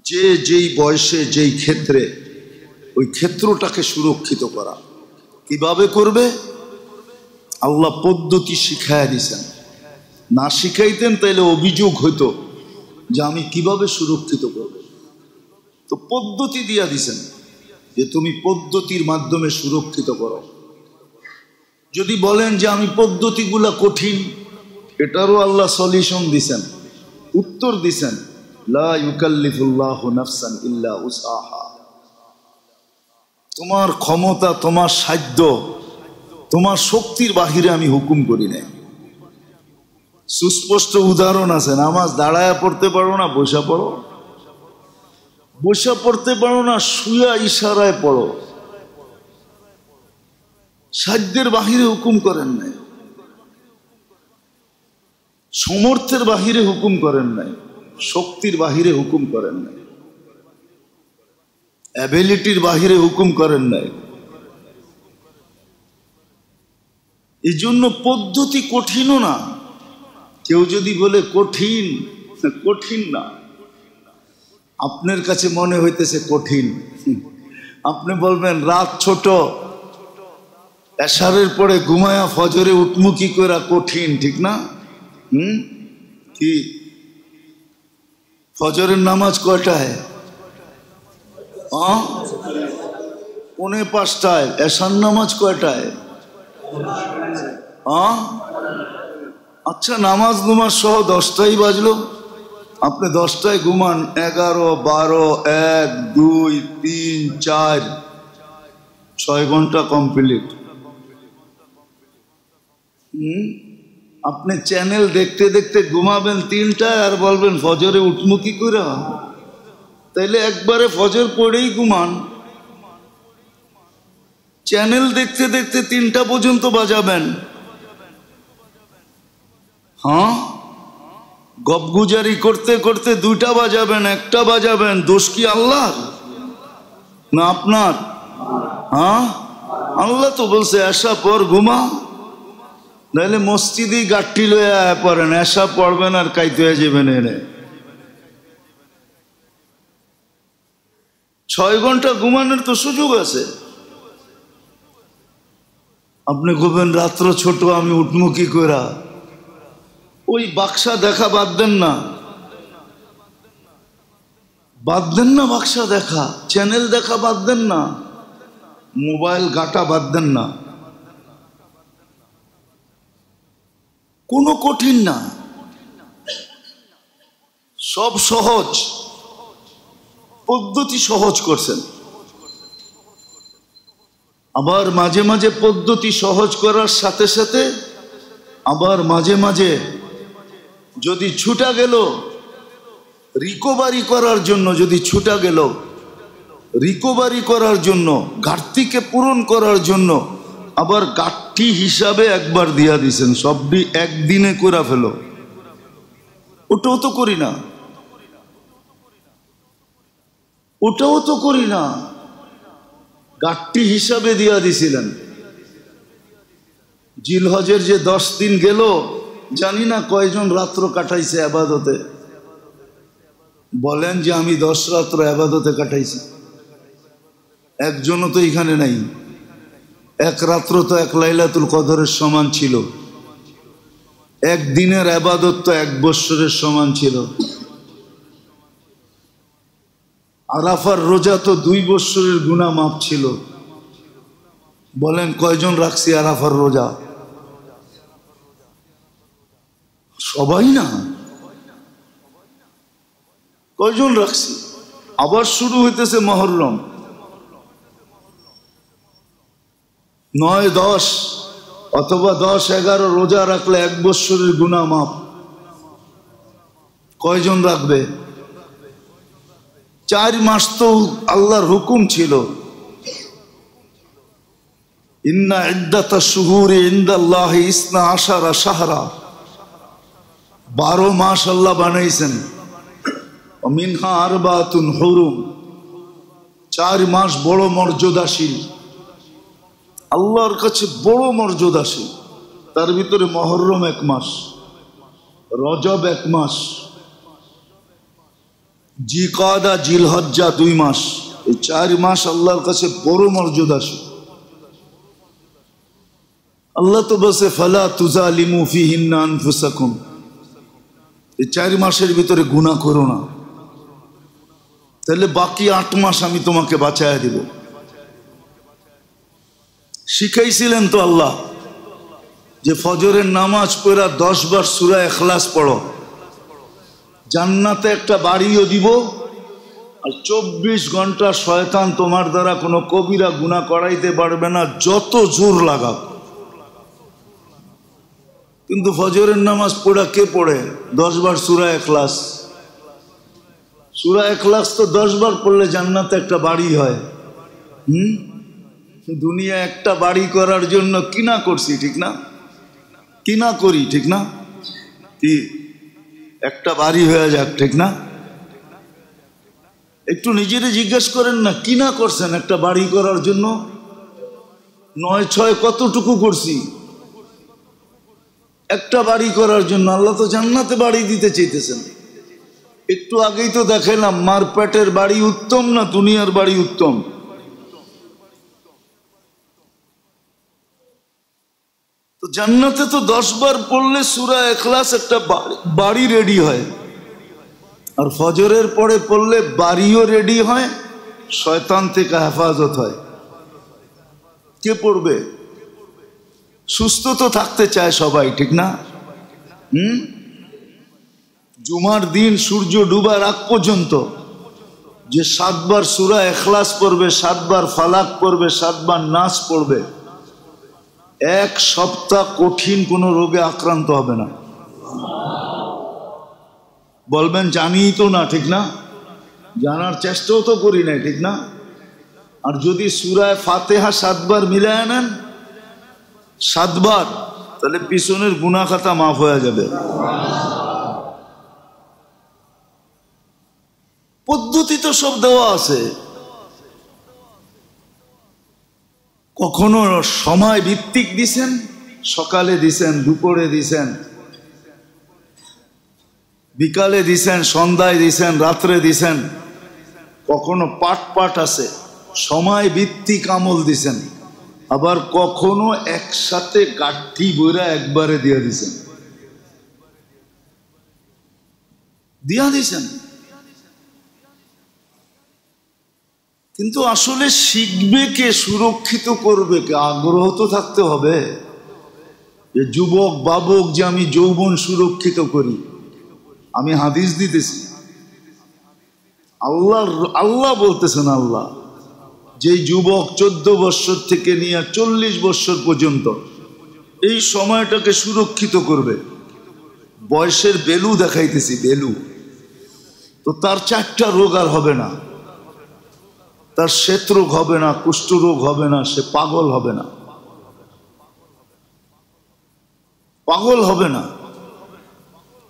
যে যেই বয়সে যেই ক্ষেত্রে, ওই ক্ষেত্রটাকে সুরক্ষিত করা। কিভাবে করবে? আল্লাহ পদ্ধতি শিখাইয়া দিয়েছেন। না শিখাইতেন তাইলে অভিযোগ হইতো যে আমি কিভাবে সুরক্ষিত করব। তো পদ্ধতি দিয়া দিছেন যে তুমি পদ্ধতির মাধ্যমে সুরক্ষিত করো। যদি বলেন যে আমি পদ্ধতিগুলা কঠিন, এটারও আল্লাহ সলিউশন দিছেন, উত্তর দিছেন, লা ইউকাল্লিফুল্লাহু নাফসান ইল্লা উসআহা। তোমার ক্ষমতা, তোমার সাধ্য, তোমার শক্তির বাহিরে আমি হুকুম করি না। সুস্পষ্ট উদাহরণ আছে, নামাজ দাঁড়ায় পড়তে পারো না, বসা পড়ো, বসা পড়তে পারো না, শুয়া ইশারায় পড়ো। সাধ্যের বাহিরে হুকুম করেন নাই, সমর্থের বাহিরে হুকুম করেন নাই, শক্তির বাহিরে হুকুম করেন নাই, অ্যাবিলিটির বাহিরে হুকুম করেন নাই। এই জন্য পদ্ধতি কঠিনও না। কেউ যদি বলে কঠিন, কঠিন না। আপনার কাছে মনে হইতেছে কঠিন, আপনি বলবেন রাত ছোট, এশারের পরে ঘুমায়া ফজরে উঠমু কি করে, কঠিন, ঠিক না? কি ফজরের নামাজ কয়টায়? 4:45। এশার নামাজ কয়টায়? আচ্ছা, নামাজ ঘুমার সহ 10টাই বাজলো, আপনি 10টায় ঘুমান, 11, 12, 1, 2, 3, 4, 6 ঘন্টা কমপ্লিট। আপনি চ্যানেল দেখতে দেখতে ঘুমাবেন 3টায় আর বলবেন ফজরে উঠমু কি করে? তাইলে একবারে ফজর পড়েই ঘুমান। চ্যানেল দেখতে দেখতে 3টা পর্যন্ত বাজাবেন। গপগুজারি করতে করতে 2টা বাজাবেন, 1টা বাজাবেন। দোষ কি আল্লাহর না আপনার? আল্লাহ তো বলছে এশা পর ঘুমা, নাহলে মসজিদে গাঠটি লয়ে পড়েন, এশা পড়বেন আর কাইতে হয়ে যাবেন। এনে 6 ঘন্টা ঘুমানোর তো সুযোগ আছে। আপনি বলবেন রাত্র ছোট, আমি উঠমু কি করা? ওই বাক্সা দেখা বাদ দেন না, বাদ দেন না, বাক্সা দেখা, চ্যানেল দেখা বাদ দেন না, মোবাইল ঘাটা বাদ দেন না। কোনো কঠিন না, সব সহজ। পদ্ধতি সহজ করছেন। আবার মাঝে মাঝে পদ্ধতি সহজ করার সাথে সাথে আবার মাঝে মাঝে যদি ছুটা গেল রিকভারি করার জন্য, যদি ছুটা গেল রিকভারি করার জন্য, ঘাটতিকে পূরণ করার জন্য আবার ঘাটতি হিসাবে একবার দিয়া দিছেন, সবটি একদিনে করে ফেলো। ওটাও তো করি না, ওটাও তো করি না, ঘাটতি হিসাবে দিয়া দিছিলেন। জিলহজের যে 10 দিন গেল, জানি না কয়জন রাত্র কাটাইছে আবাদতে। বলেন যে আমি 10 রাত্র আবাদতে কাটাইছি। একজনও তো এখানে নাই। এক রাত্র তো এক লাইলাতুল কদরের সমান ছিল, একদিনের আবাদত তো 1 বৎসরের সমান ছিল। আরাফার রোজা তো 2 বৎসরের গুনাহ মাপ ছিল। বলেন কয়জন রাখছি আরাফার রোজা? সবাই না, কয়জন রাখছি? আবার শুরু হইতেছে মহররম, 9, 10 অথবা 10, 11 রোজা রাখলে 1 বৎসরের গুনাহ মাপ। কয়জন রাখবে? 4 মাস তো আল্লাহর হুকুম ছিল, ইন্না ইদ্দাতাশ শুহুরি ইনদাল্লাহি 12 শাহরা। 12 মাস আল্লাহ বানাইছেন। মিনহা আরবাতুন হুরুম, 4 মাস বড় মর্যাদাশীল, আল্লাহর কাছে বড় মর্যাদাশীল। তার ভিতরে মহররম 1 মাস, রজব 1 মাস, জিকাদা জিলহজ্জা 2 মাস। এই 4 মাস আল্লাহর কাছে বড় মর্যাদাশীল। আল্লাহ তো বলছে ফালা তুজালিমু ফিহিন্না আনফুসাকুম, এই 4 মাসের ভিতরে গুনাহ করো না। তাহলে বাকি 8 মাস আমি তোমাকে বাঁচায়া দিব। শিখাইছিলেন তো আল্লাহ যে ফজরের নামাজ পড়া 10 বার সূরা ইখলাস পড়ো, জান্নাতে একটা বাড়িও দিব, আর 24 ঘন্টা শয়তান তোমার দ্বারা কোনো কবিরা গুনাহ করাইতে পারবে না, যত জোর লাগাও। কিন্তু ফজরের নামাজ পড়া কে পড়ে? 10 বার সূরা ইখলাস। সূরা ইখলাস তো 10 বার পড়লে জান্নাতে একটা বাড়ি হয়। দুনিয়া একটা বাড়ি করার জন্য কিনা করছি, ঠিক না? কিনা করি, ঠিক না? কি একটা বাড়ি হয়ে যাক, ঠিক না? একটু নিজেরে জিজ্ঞেস করেন না, কিনা করছেন একটা বাড়ি করার জন্য? 9-6 কতটুকু করছি একটা বাড়ি করার জন্য? আল্লাহ তো জান্নাতে বাড়ি দিতে চাইতেছেন। একটু আগেই তো দেখালাম, মার পেটের বাড়ি উত্তম না দুনিয়ার বাড়ি উত্তম? তো জান্নাতে তো 10 বার পড়লে সূরা ইখলাস একটা বাড়ি রেডি হয়, আর ফজরের পরে পড়লে বাড়িও রেডি হয়, শয়তান থেকে হেফাজত হয়। কে পড়বে? সুস্থ তো থাকতে চায় সবাই, ঠিক না? জুমার দিন সূর্য ডুবার আগ পর্যন্ত যে 7 বার সূরা ইখলাস পড়বে, 7 বার ফালাক পড়বে, 7 বার নাস পড়বে, 1 সপ্তাহ কঠিন কোনো রোগে আক্রান্ত হবে না। বলবেন জানিই তো না, ঠিক না? জানার চেষ্টাও তো করি নাই, ঠিক না? আর যদি সূরা ফাতিহা 7 বার মিলায় নেন, 7 বার, তাহলে পিছনের গুনাহ খাতা মাফ হয়ে যাবে। পদ্ধতি তো সব দেওয়া আছে। কখনো সময় ভিত্তিক দিছেন, সকালে দিছেন, দুপুরে দিছেন, বিকালে দিছেন, সন্ধ্যায় দিছেন, রাত্রে দিছেন। কখনো পাট পাট আছে, সময় ভিত্তিক আমল দিছেন। আবার কখনো একসাথে গাঠি বইরা একবারে দিয়া দিছেন, কিন্তু আসলে শিখবে কে, সুরক্ষিত করবে কে? আগ্রহ তো থাকতে হবে। যে যুবক বাবক যে আমি যৌবন সুরক্ষিত করি, আমি হাদিস দিতেছি, আল্লাহ বলতেছেন, আল্লাহ যে যুবক 14 বছর থেকে নিয়ে 40 বছর পর্যন্ত এই সময়টাকে সুরক্ষিত করবে, বয়সের বেলু দেখাইতেছি, বেলু, তো তার 4টা রোগ আর হবে না। তার শ্বেত রোগ হবে না, কুষ্ঠ রোগ হবে না, সে পাগল হবে না, পাগল হবে না।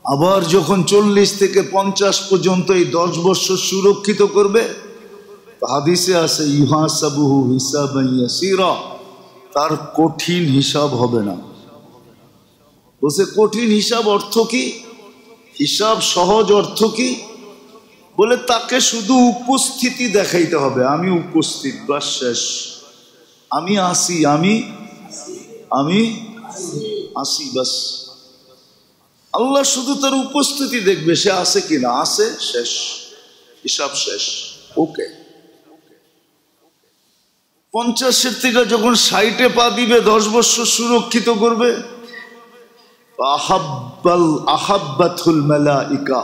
আবার যখন 40 থেকে 50 পর্যন্ত এই 10 বছর সুরক্ষিত করবে, হাদিসে আছে ইউহাসাবুহু হিসাবান ইয়াসীরা, তার কঠিন হিসাব হবে না। বলছে কঠিন হিসাব অর্থ কি? হিসাব সহজ অর্থ কি? বলে তাকে শুধু উপস্থিতি দেখাইতে হবে, আমি উপস্থিত, বাস শেষ, আমি আসি, আমি আসি, বাস। আল্লাহ শুধু তার উপস্থিতি দেখবে, সে আছে কিনা, আছে, শেষ, হিসাব শেষ, ওকে। 50 থেকে যখন 60-এ পা দিবে, 10 বছর সুরক্ষিত করবে, আহাব্বাতুল মালাইকা,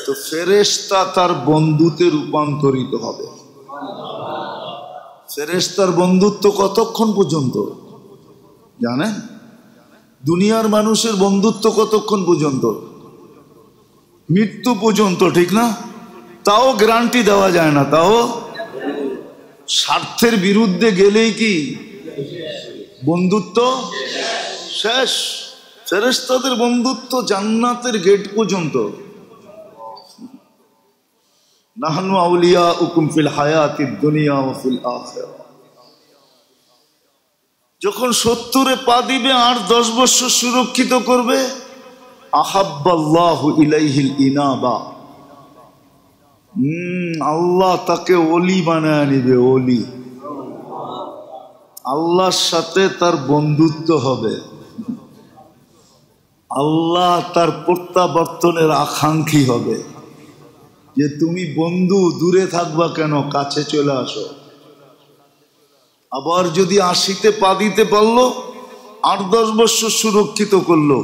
তো ফেরেশতা তার বন্ধুতে রূপান্তরিত হবে। ফেরেশতার বন্ধুত্ব কতক্ষণ পর্যন্ত জানেন? দুনিয়ার মানুষের বন্ধুত্ব কতক্ষণ পর্যন্ত? মৃত্যু পর্যন্ত, ঠিক না? তাও গ্যারান্টি দেওয়া যায় না, তাও স্বার্থের বিরুদ্ধে গেলেই কি বন্ধুত্ব শেষ। ফেরেশতাদের বন্ধুত্ব জান্নাতের গেট পর্যন্ত। নাহনু আউলিয়াউকুম ফিল হায়াতিদ দুনিয়া ওয়া ফিল আখিরাহ। যখন 70-এ পা দিবে আর 10 বছর সুরক্ষিত করবে, আহাব্বাল্লাহু ইলাইহিল ইনাবা, আল্লাহ তাকে ওলি বানায় নিবে, ওলি। আল্লাহর সাথে তার বন্ধুত্ব হবে, আল্লাহ তার প্রত্যাবর্তনের আকাঙ্ক্ষী হবে, যে তুমি বন্ধু, দূরে থাকবা কেন, কাছে চলে আসো। আবার যদি 80-তে পা দিতে পারলো, 8-10 বছর সুরক্ষিত করলো,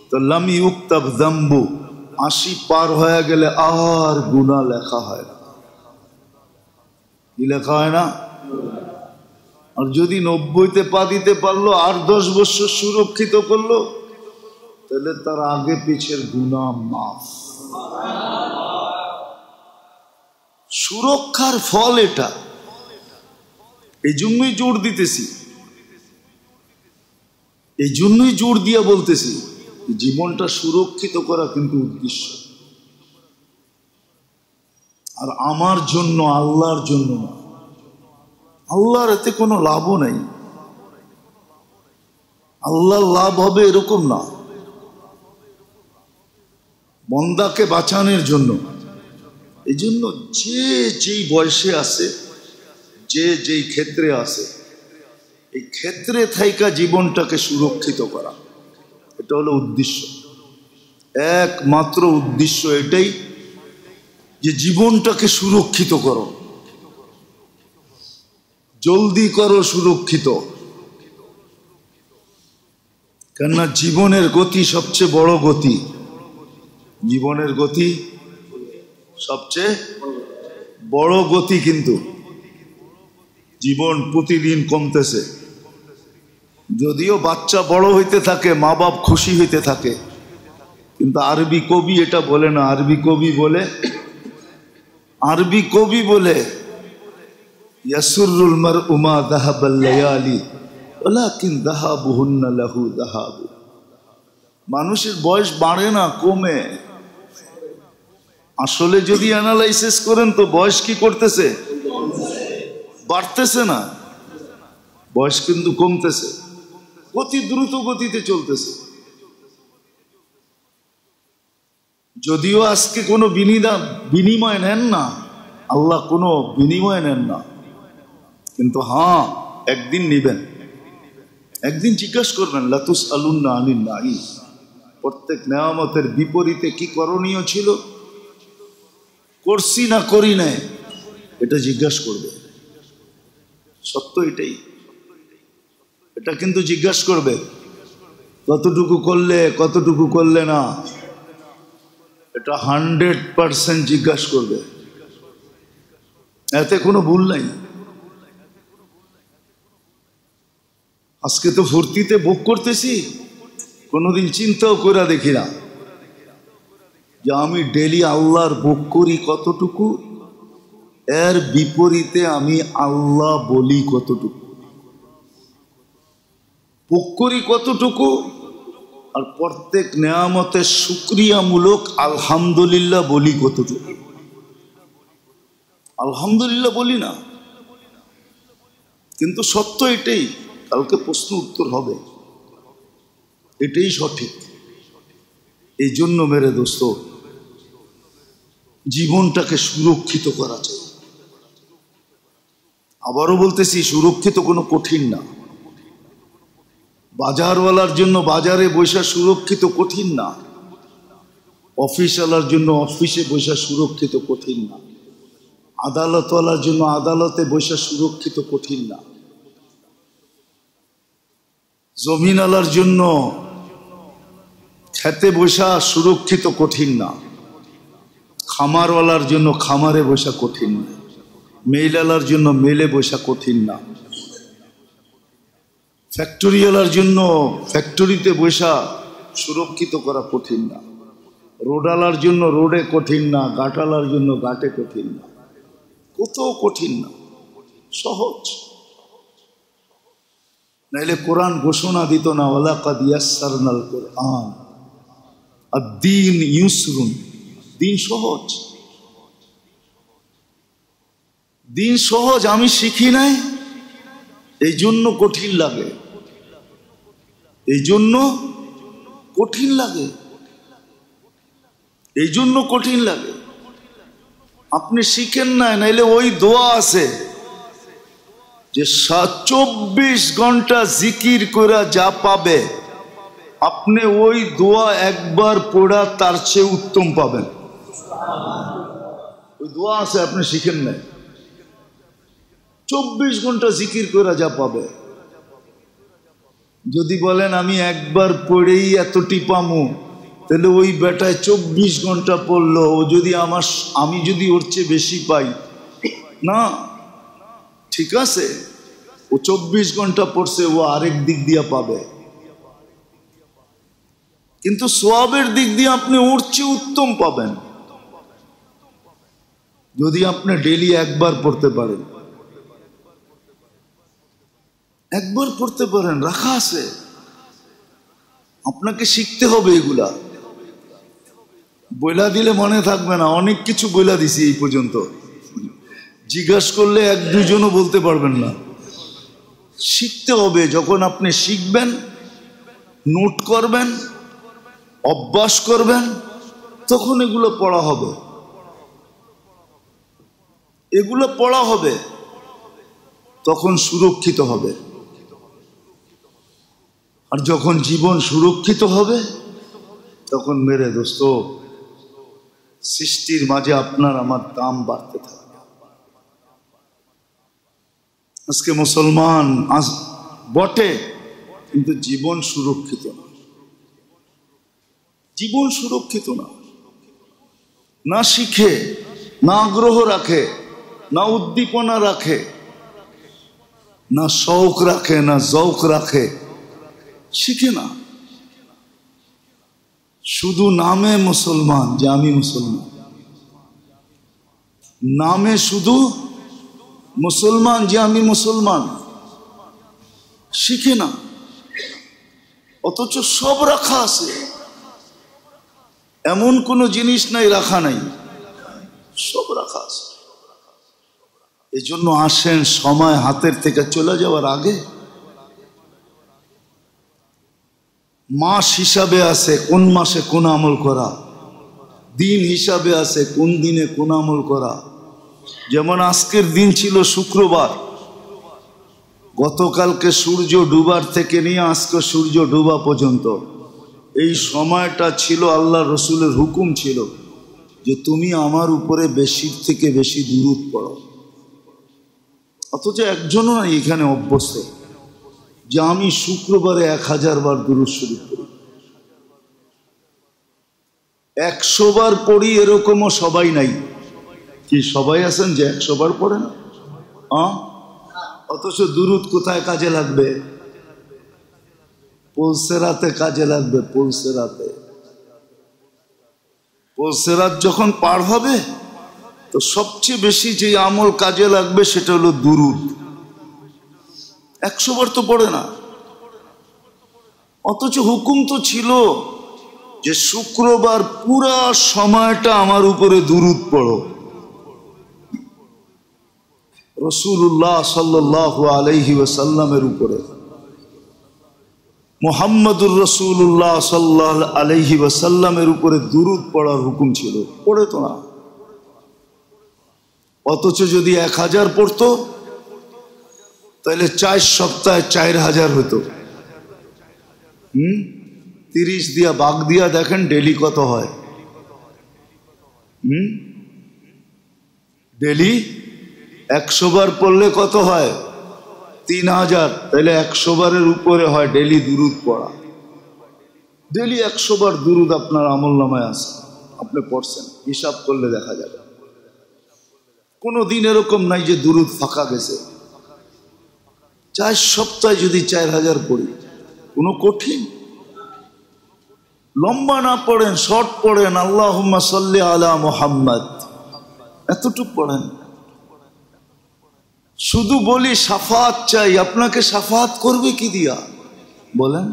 তো লাম ইউক্তাব যামবু, 80 পার হয়ে গেলে আর গুনাহ লেখা হয় না। কি লেখা হয় না? আর যদি 90-তে পা দিতে পারলো আর 10 বছর সুরক্ষিত করলো, তাহলে তার আগে পিছের গুনাহ মাফ। সুরক্ষার ফল এটা। এই জন্যই জোর দিতেছি, এই জন্যই জোর দিয়ে বলতেছি জীবনটা সুরক্ষিত করা কিন্তু উদ্দেশ্য। আর আমার জন্য, আল্লাহর জন্য না। আল্লাহর এতে কোনো লাভও নাই। আল্লাহর লাভ হবে এরকম না, বন্দাকে বাঁচানোর জন্য। এই জন্য যে যেই বয়সে আছে, যে যেই ক্ষেত্রে আছে, এই ক্ষেত্রে থাইকা জীবনটাকে সুরক্ষিত করা, এটা হলো উদ্দেশ্য। একমাত্র উদ্দেশ্য এটাই যে জীবনটাকে সুরক্ষিত করো, জলদি করো সুরক্ষিত। কেননা জীবনের গতি সবচেয়ে বড় গতি, জীবনের গতি সবচেয়ে বড় গতি। কিন্তু জীবন প্রতিদিন কমতেছে। যদিও বাচ্চা বড় হইতে থাকে, মা বাপ খুশি হইতে থাকে, কিন্তু আরবি কবি এটা বলে না। আরবি কবি বলে ইয়াসুরুল মারউ মা যাহাবাল লায়ালি ওয়ালাকিন যাহাবুহুন্না লাহু যাহাবু। মানুষের বয়স বাড়ে না, কমে। আসলে যদি অ্যানালাইসিস করেন তো বয়স কি করতেছে? বাড়তেছে না, বয়স কিন্তু কমতেছে। অতি দ্রুত গতিতে চলতেছে। যদিও আজকে কোনো বিনিময় নেন না, আল্লাহ কোনো বিনিময় নেন না, কিন্তু হ্যাঁ একদিন নিবেন। একদিন জিজ্ঞাসা করবেন লাতুস আলুন্না আনিন নাঈম। প্রত্যেক নেয়ামতের বিপরীতে কি করণীয় ছিল, করছি না করি নাই, এটা জিজ্ঞাসা করবে। সত্য এটাই, এটা কিন্তু জিজ্ঞাসা করবে। কতটুকু করলে, কতটুকু করলে না, এটা 100% জিজ্ঞাসা করবে। এতে কোনো ভুল নাই। আজকে তো ফুর্তিতে ভোগ করতেছি, কোনোদিন চিন্তাও করে দেখি না যে আমি ডেলি আল্লাহর ভোগ করি কতটুকু, এর বিপরীতে আমি আল্লাহ বলি কতটুকু, ভোগ করি কতটুকু, আর প্রত্যেক নেয়ামতের শুকরিয়ামূলক আলহামদুলিল্লাহ বলি কতটুকু। আলহামদুলিল্লাহ বলি না, কিন্তু সত্য এটাই। কালকে প্রশ্ন উত্তর হবে, এটাই সঠিক। এই জন্য মেরে দোস্ত, জীবনটাকে সুরক্ষিত করা চাই। আবারও বলতেছি, সুরক্ষিত কোনো কঠিন না। বাজারওয়ালার জন্য বাজারে বসা সুরক্ষিত কঠিন না, অফিসওয়ালার জন্য অফিসে বসা সুরক্ষিত কঠিন না, আদালতওয়ালার জন্য আদালতে বসা সুরক্ষিত কঠিন না, জমিনওয়ালার জন্য খেতে বসা সুরক্ষিত কঠিন না, খামারওয়ালার জন্য খামারে বসা কঠিন না, মেইলওয়ালার জন্য মেলে বসা কঠিন না, ফ্যাক্টরিওয়ালার জন্য ফ্যাক্টরিতে বসা সুরক্ষিত করা কঠিন না, রোডওয়ালার জন্য রোডে কঠিন না, ঘাটওয়ালার জন্য ঘাটে কঠিন না, কোথাও কঠিন না, সহজ। নাইলে কোরআন ঘোষণা দিত না ওয়ালাকাদ ইয়াসসারনাল কোরআন আদ-দীন ইউসরুন। দিন সহজ, দিন সহজ। আমি শিখি নাই, এই জন্য কঠিন লাগে, এই জন্য কঠিন লাগে, এই জন্য কঠিন লাগে। আপনি শিখেন নাই, নাইলে ওই দোয়া আছে যে 24 ঘন্টা জিকির করে যা পাবে, আপনি ওই দোয়া একবার পড়া তার চেয়ে উত্তম পাবেন। ওই দোয়া আছে, আপনি শিখেন নাই। 24 ঘন্টা জিকির করে যা পাবে। যদি বলেন আমি একবার পড়েই এতটি পামু, তাহলে ওই বেটায় 24 ঘন্টা পড়লো, ও যদি আমি যদি ওর চেয়ে বেশি পাই না, ঠিক আছে, ও 24 ঘন্টা পড়ছে, ও আরেক দিক দিয়ে পাবে, কিন্তু সওয়াবের দিক দিয়ে আপনি ওর চেয়ে উত্তম পাবেন যদি আপনি ডেইলি একবার পড়তে পারেন। একবার পড়তে পারেন, রাখা আছে। আপনাকে শিখতে হবে এগুলা, বইলা দিলে মনে থাকবে না। অনেক কিছু বইলা দিছি এই পর্যন্ত, জিজ্ঞাসা করলে 1-2 জনও বলতে পারবেন না। শিখতে হবে। যখন আপনি শিখবেন, নোট করবেন, অভ্যাস করবেন, তখন এগুলো পড়া হবে। এগুলো পড়া হবে, তখন সুরক্ষিত হবে। আর যখন জীবন সুরক্ষিত হবে, তখন মেরে দোস্ত সৃষ্টির মাঝে আপনার আমার দাম বাড়তে থাকবে। আজকে মুসলমান বটে, কিন্তু জীবন সুরক্ষিত না। জীবন সুরক্ষিত না, না শিখে, না আগ্রহ রাখে, না উদ্দীপনা রাখে, না শৌক রাখে, না যৌক রাখে, শিখে না। শুধু নামে মুসলমান, যে আমি মুসলমান, নামে শুধু মুসলমান, যে আমি মুসলমান, শিখে না। অথচ সব রাখা আছে, এমন কোনো জিনিস নাই রাখা নাই, সব রাখা আছে। এই জন্য আসেন, সময় হাতের থেকে চলে যাওয়ার আগে মাস হিসাবে আছে কোন মাসে কোন আমল করা, দিন হিসাবে আছে কোন দিনে কোন আমল করা। যেমন আজকের দিন ছিল শুক্রবার, গতকালকে সূর্য ডুবার থেকে নিয়ে আজকে সূর্য ডুবা পর্যন্ত এই সময়টা ছিল আল্লাহ রসুলের হুকুম ছিল যে তুমি আমার উপরে বেশির থেকে বেশি দুরূদ পড়ো। অথচ একজনও নাই এখানে অভ্যস্ত যে আমি শুক্রবারে 1000 বার দুরূদ শরীফ পড়ি, 100 বার পড়ি, এরকমও সবাই নাই। কি সবাই আছেন যে 100 বার পড়েন? অথচ দুরূদ কোথায় কাজে লাগবে? পুলসেরাতে কাজে লাগবে। পুলসেরাত যখন পার হবে, তো সবচেয়ে বেশি যে আমল কাজে লাগবে সেটা হলো দুরূদ। 100 বার তো পড়ে না। অথচ হুকুম তো ছিল যে শুক্রবার পুরা সময়টা আমার উপরে দুরূদ পড়ো। রাসূলুল্লাহ সাল্লাল্লাহু আলাইহি ওয়াসাল্লামের উপরে, মুহাম্মদুর রাসূলুল্লাহ সাল্লাল্লাহু আলাইহি ওয়াসাল্লামের উপরে দুরূদ পড়ার হুকুম ছিল, পড়ে তো না। অথচ যদি 1000 পড়তো তাহলে 4 সপ্তাহে 4000 হতো। 30 দিয়া ভাগ দিয়া দেখেন ডেলি কত হয়। ডেলি 100 বার পড়লে কত হয়? 3000। তাহলে 100 বারের উপরে হয় ডেলি দুরূদ পড়া। ডেলি 100 বার দুরূদ আপনার আমলনামায় আছে, আপনি পড়ছেন, হিসাব করলে দেখা যাবে। কোনো দিন এরকম নাই যে দুরূদ ফাঁকা গেছে। 4 সপ্তাহে যদি 4000 পড়ি, কোনো কঠিন? লম্বা না পড়েন, শর্ট পড়েন, আল্লাহুম্মা সাল্লি আলা মুহাম্মদ, এতটুক পড়েন। শুধু বলি শাফাত চাই, আপনাকে শাফাত করবে কি দিয়া বলেন?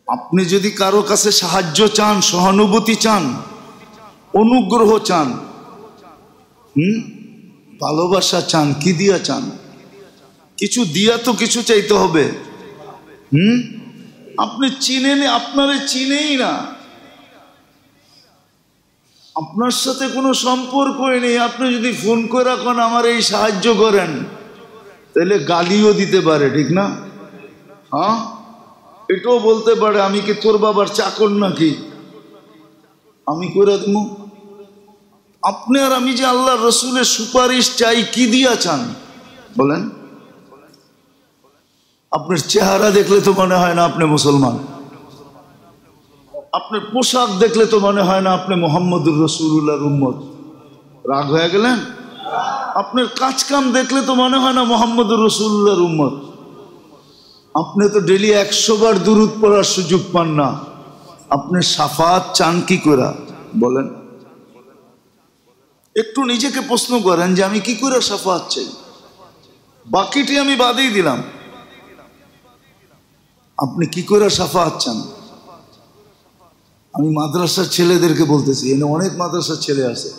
আপনি যদি কারো কাছে সাহায্য চান, সহানুভূতি চান, অনুগ্রহ চান, ভালোবাসা চান, কি দিয়া চান? কিছু দিয়া তো কিছু চাইতে হবে। আপনি চিনেন, আপনারে চিনেই না, আপনার সাথে কোনো সম্পর্কই নেই। আপনি যদি ফোন করে এখন আমার এই সাহায্য করেন, তাহলে গালিও দিতে পারে, ঠিক না? এটাও বলতে পারে আমি কি তোর বাবার চাকর নাকি, আমি করে দেব? আপনি আর আমি যে আল্লাহ রসুলের সুপারিশ চাই, কি দিয়া চান বলেন? আপনার চেহারা দেখলে তো মনে হয় না আপনি মুসলমান, আপনার পোশাক দেখলে তো মনে হয় না আপনি মুহাম্মদুর রাসূলুল্লাহর উম্মত। রাগ হয়ে গেলেন? আপনার কাজ কাম দেখলে তো মনে হয় না মুহাম্মদুর রাসূলুল্লাহর উম্মত। আপনি তো ডেলি 100 বার দুরূদ পড়ার সুযোগ পান না, আপনি শাফাত চান কি করে বলেন? একটু নিজেকে প্রশ্ন করেন যে আমি কি করে শাফাত চাই। বাকিটি আমি বাদেই দিলাম, আপনি কি করে শাফাত চান? আমি মাদ্রাসার ছেলেদেরকে বলতেছি, এখানে অনেক মাদ্রাসার ছেলে আছে,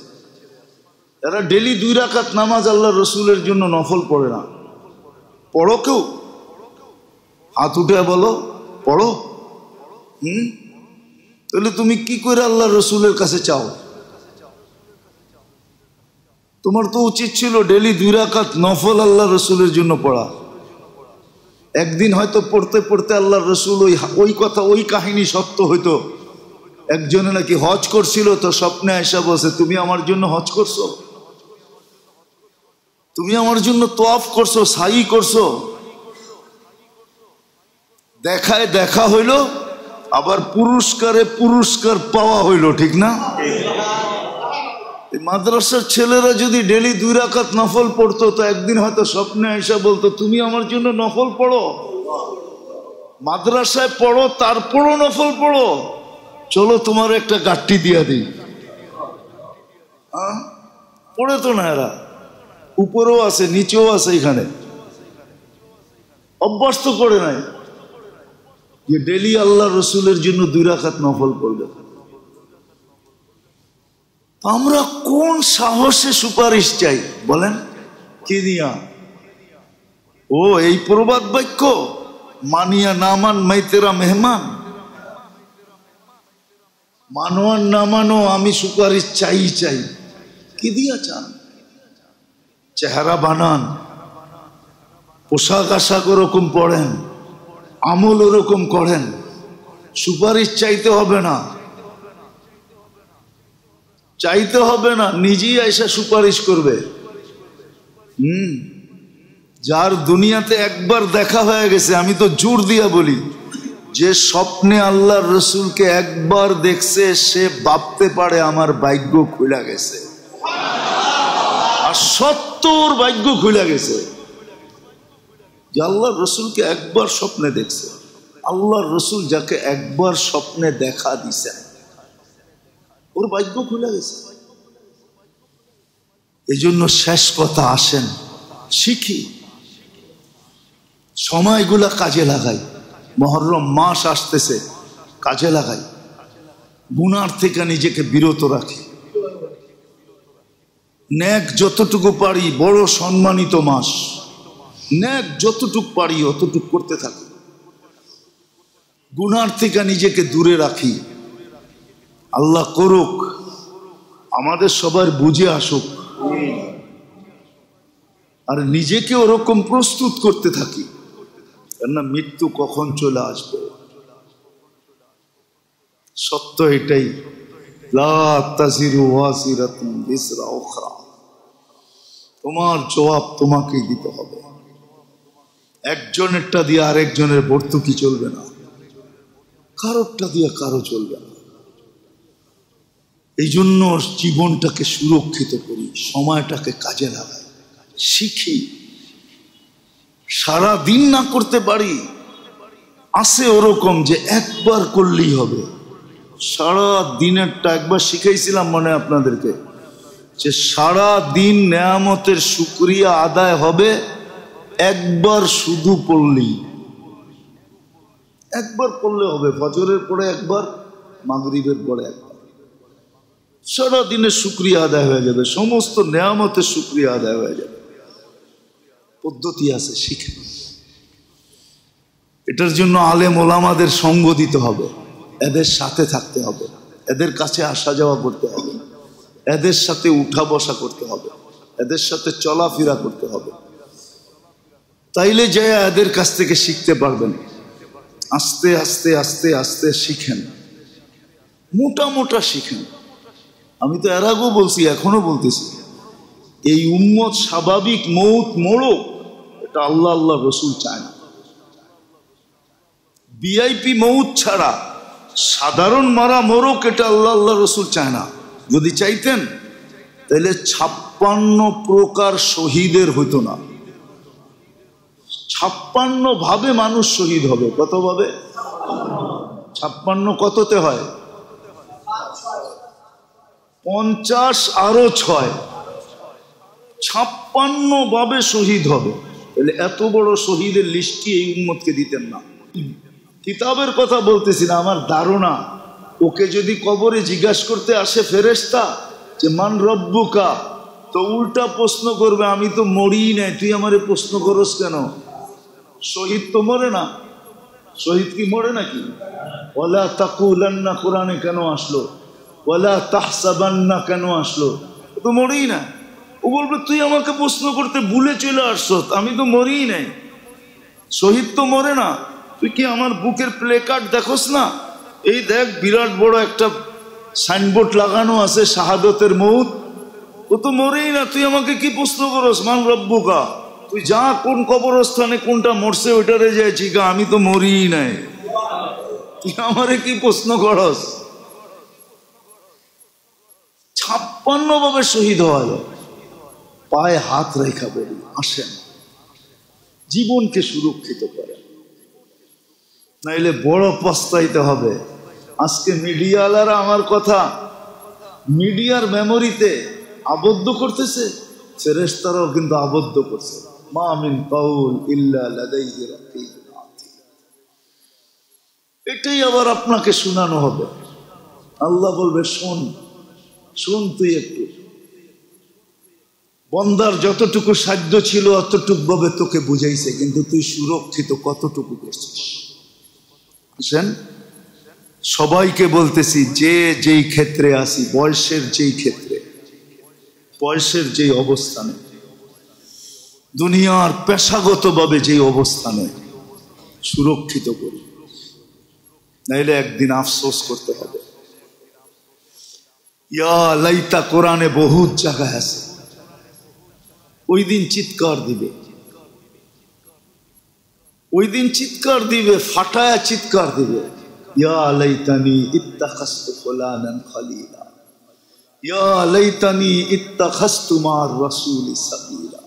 এরা ডেলি 2 রাকাত নামাজ আল্লাহ রসুলের জন্য নফল পড়ে না। পড়ো কেউ? হাত উঠে বলো পড়ো। তাহলে তুমি কি করে আল্লাহ রসুলের কাছে চাও? তোমার তো উচিত ছিল ডেলি 2 রাকাত নফল আল্লাহ রসুলের জন্য পড়া। একদিন হয়তো পড়তে পড়তে আল্লাহ রসুল ওই কথা, ওই কাহিনী সত্য হইতো। একজনে নাকি হজ করছিল, তো স্বপ্নে আয়েশা বলছে, তুমি আমার জন্য হজ করছো, তুমি আমার জন্য তওয়াফ করছো, সাই করছো। দেখায় দেখা হইল, আবার পুরস্কারে পুরস্কার পাওয়া হইল, ঠিক না? মাদ্রাসার ছেলেরা যদি ডেলি 2 রাকাত নফল পড়তো, তো একদিন হয়তো স্বপ্নে আয়েশা বলতো, তুমি আমার জন্য নফল পড়ো, মাদ্রাসায় পড়ো, তারপরও নফল পড়ো, চলো তোমার একটা গাট্টি দিয়া দিই। পড়ে তো না, এরা উপরেও আছে নিচেও আছে, এখানে অভ্যাস তো করে নাই যে ডেলি আল্লাহ রসুলের জন্য 2 রাকাত নফল পড়বে। আমরা কোন সাহসে সুপারিশ চাই বলেন? কি দিয়া? ও এই প্রবাদ বাক্য, মানিয়া না মান মাই তেরা মেহমান, মানো আর না মানো আমি সুপারিশ চাই চাই। কি দিয়া চান? চেহারা বানান, পোশাক আশাক ওরকম পড়েন, আমল ওরকম করেন, সুপারিশ চাইতে হবে না, চাইতে হবে না, নিজেই আইসা সুপারিশ করবে। যার দুনিয়াতে একবার দেখা হয়ে গেছে, আমি তো জোর দিয়া বলি, যে স্বপ্নে আল্লাহর রসুলকে একবার দেখছে, সে ভাবতে পারে আমার ভাগ্য খুলে গেছে, আর সত্তর ভাগ্য খুলে গেছে। যে আল্লাহর রসুলকে একবার স্বপ্নে দেখছে, আল্লাহর রসুল যাকে একবার স্বপ্নে দেখা দিছেন, ওর ভাগ্য খুলে গেছে। এই জন্য শেষ কথা, আসেন শিখি, সময়গুলা কাজে লাগাই। মুহররম মাস আসতেছে, কাজে লাগাই, গুনার থেকে নিজেকে বিরত রাখি। নেক যতটুকু পারি, বড় সম্মানিত মাস, নেক যতটুকু পারি অতটুকু করতে থাকি, গুনার থেকে নিজেকে দূরে রাখি। আল্লাহ করুক আমাদের সবার বুঝে আসুক, আর নিজেকে ওরকম প্রস্তুত করতে থাকি, কেননা মৃত্যু কখন চলে আসবে। সত্য এটাই, লা তাজিরু ওয়াজিরাতুন বিজরা উখরা, তোমার জবাব তোমাকেই দিতে হবে। একজনেরটা দিয়ে আরেকজনের ভর্তুকি চলবে না, কারোরটা দিয়ে কারো চলবে না। এই জন্য জীবনটাকে সুরক্ষিত করি, সময়টাকে কাজে লাগাই, শিখি। সারা দিন না করতে পারি, আছে ওরকম যে একবার করলেই হবে। সারা দিনেরটা একবার শিখাইছিলাম মনে আপনাদেরকে, যে সারা দিন নেয়ামতের শুকরিয়া আদায় হবে একবার শুধু পড়লেই। একবার পড়লে হবে, ফজরের পরে একবার, মাগরিবের পরে একবার, সারা দিনের শুকরিয়া আদায় হয়ে যাবে, সমস্ত নেয়ামতের শুকরিয়া আদায় হয়ে যাবে। পদ্ধতি আছে, শিখে। এটার জন্য আলেম ওলামাদের সঙ্গ দিতে হবে, এদের সাথে থাকতে হবে, এদের কাছে আসা যাওয়া করতে হবে, এদের সাথে উঠা বসা করতে হবে, এদের সাথে চলাফেরা করতে হবে। তাইলে যে এদের কাছ থেকে শিখতে পারবেন। আস্তে আস্তে আস্তে আস্তে শিখেন, মোটা মোটা শিখেন। আমি তো এর আগেও বলছি, এখনো বলতেছি, এই উম্মত স্বাভাবিক মৌত মোড়ক, এটা আল্লাহ আল্লাহ রসুল চায় না। ভিআইপি মৌত ছাড়া সাধারণ মারা মোড়ক, এটা আল্লাহ আল্লাহ রসুল চায় না। যদি চাইতেন তাহলে 56 প্রকার শহীদের হইতো না, 56 ভাবে মানুষ শহীদ হবে। কত ভাবে? 56 কততে হয়? 50 আরো 6, 56 ভাবে শহীদ হবে। তাহলে এত বড় শহীদের লিস্টটি এই উম্মতকে দিতেন না। কিতাবের কথা বলতেছি না, আমার ধারণা ওকে যদি কবরে জিজ্ঞাসা করতে আসে ফেরেশতা যে মান রব্বুকা, তো উল্টা প্রশ্ন করবে, আমি তো মরি নাই, তুই আমারে প্রশ্ন করস কেন? শহীদ তো মরে না। শহীদ কি মরে নাকি? ওয়ালা তাকুলান্না কোরআনে কেন আসলো? ওয়ালা তাহসাবান্না কেন আসলো? ও তো মরেই না। ও বলবে তুই আমাকে প্রশ্ন করতে ভুলে চলে আসছো, আমি তো মরিই নাই। শহীদ তো মরে না। তুই কি আমার বুকের প্লে কার্ড দেখোস না? এই দেখ, বিরাট বড় একটা সাইনবোর্ড লাগানো আছে শাহাদতের মৌত। ও তো মরেই না, তুই আমাকে কি প্রশ্ন করস? মান রব্বুকা, তুই যা কোন কবরস্থানে কোনটা মরছে ওইটারে যায় জিগা, আমি তো মরিই নাই, তুই আমারে কি প্রশ্ন করস? 56 ভাবে শহীদ হওয়া যায়। পায়ে হাত রেখা বলি, আসেন জীবনকে সুরক্ষিত করে, নাইলে বড় পস্তাইতে হবে। আজকে মিডিয়াওয়ালারা আমার কথা মিডিয়ার মেমোরিতে আবদ্ধ করতেছে, ফেরেশতারাও কিন্তু আবদ্ধ করছে। মা মিন কাউল ইল্লা লাদাইহি রাকিবুন আতীদ। এটাই আবার আপনাকে শোনানো হবে। আল্লাহ বলবে শোন, শোন তুই একটু, বন্দার যতটুকু সাধ্য ছিল অতটুকু ভাবে তোকে বুঝাইছে, কিন্তু তুই সুরক্ষিত কতটুকু করছিস। বুঝছেন? সবাইকে বলতেছি, যে যেই ক্ষেত্রে আসি, বয়সের যেই ক্ষেত্রে, বয়সের যেই অবস্থানে, দুনিয়ার পেশাগতভাবে যেই অবস্থানে, সুরক্ষিত করি, নাইলে একদিন আফসোস করতে হবে। ইয়া লাইতা কোরআনে বহুত জায়গায় আছে, ওই দিন চিৎকার দিবে, ওই দিন চিৎকার দিবে, ফাটায়া চিৎকার দিবে, ইয়া লাইতানি ইত্তাখাস্তু ফুলানান খলিলা, ইয়া লাইতানি ইত্তাখাস্তু মার রাসূলি সাবিলা।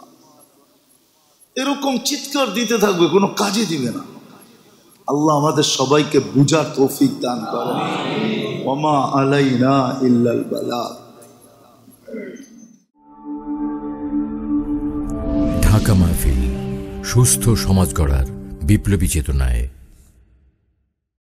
এরকম চিৎকার দিতে থাকবে, কোনো কাজে দিবে না। আল্লাহ আমাদের সবাইকে বুঝার তৌফিক দান করেন। ওমা আলাইনা ইল্লাল বালাগ। ঢাকা মাহফিল, সুস্থ সমাজ গড়ার বিপ্লবী চেতনায়।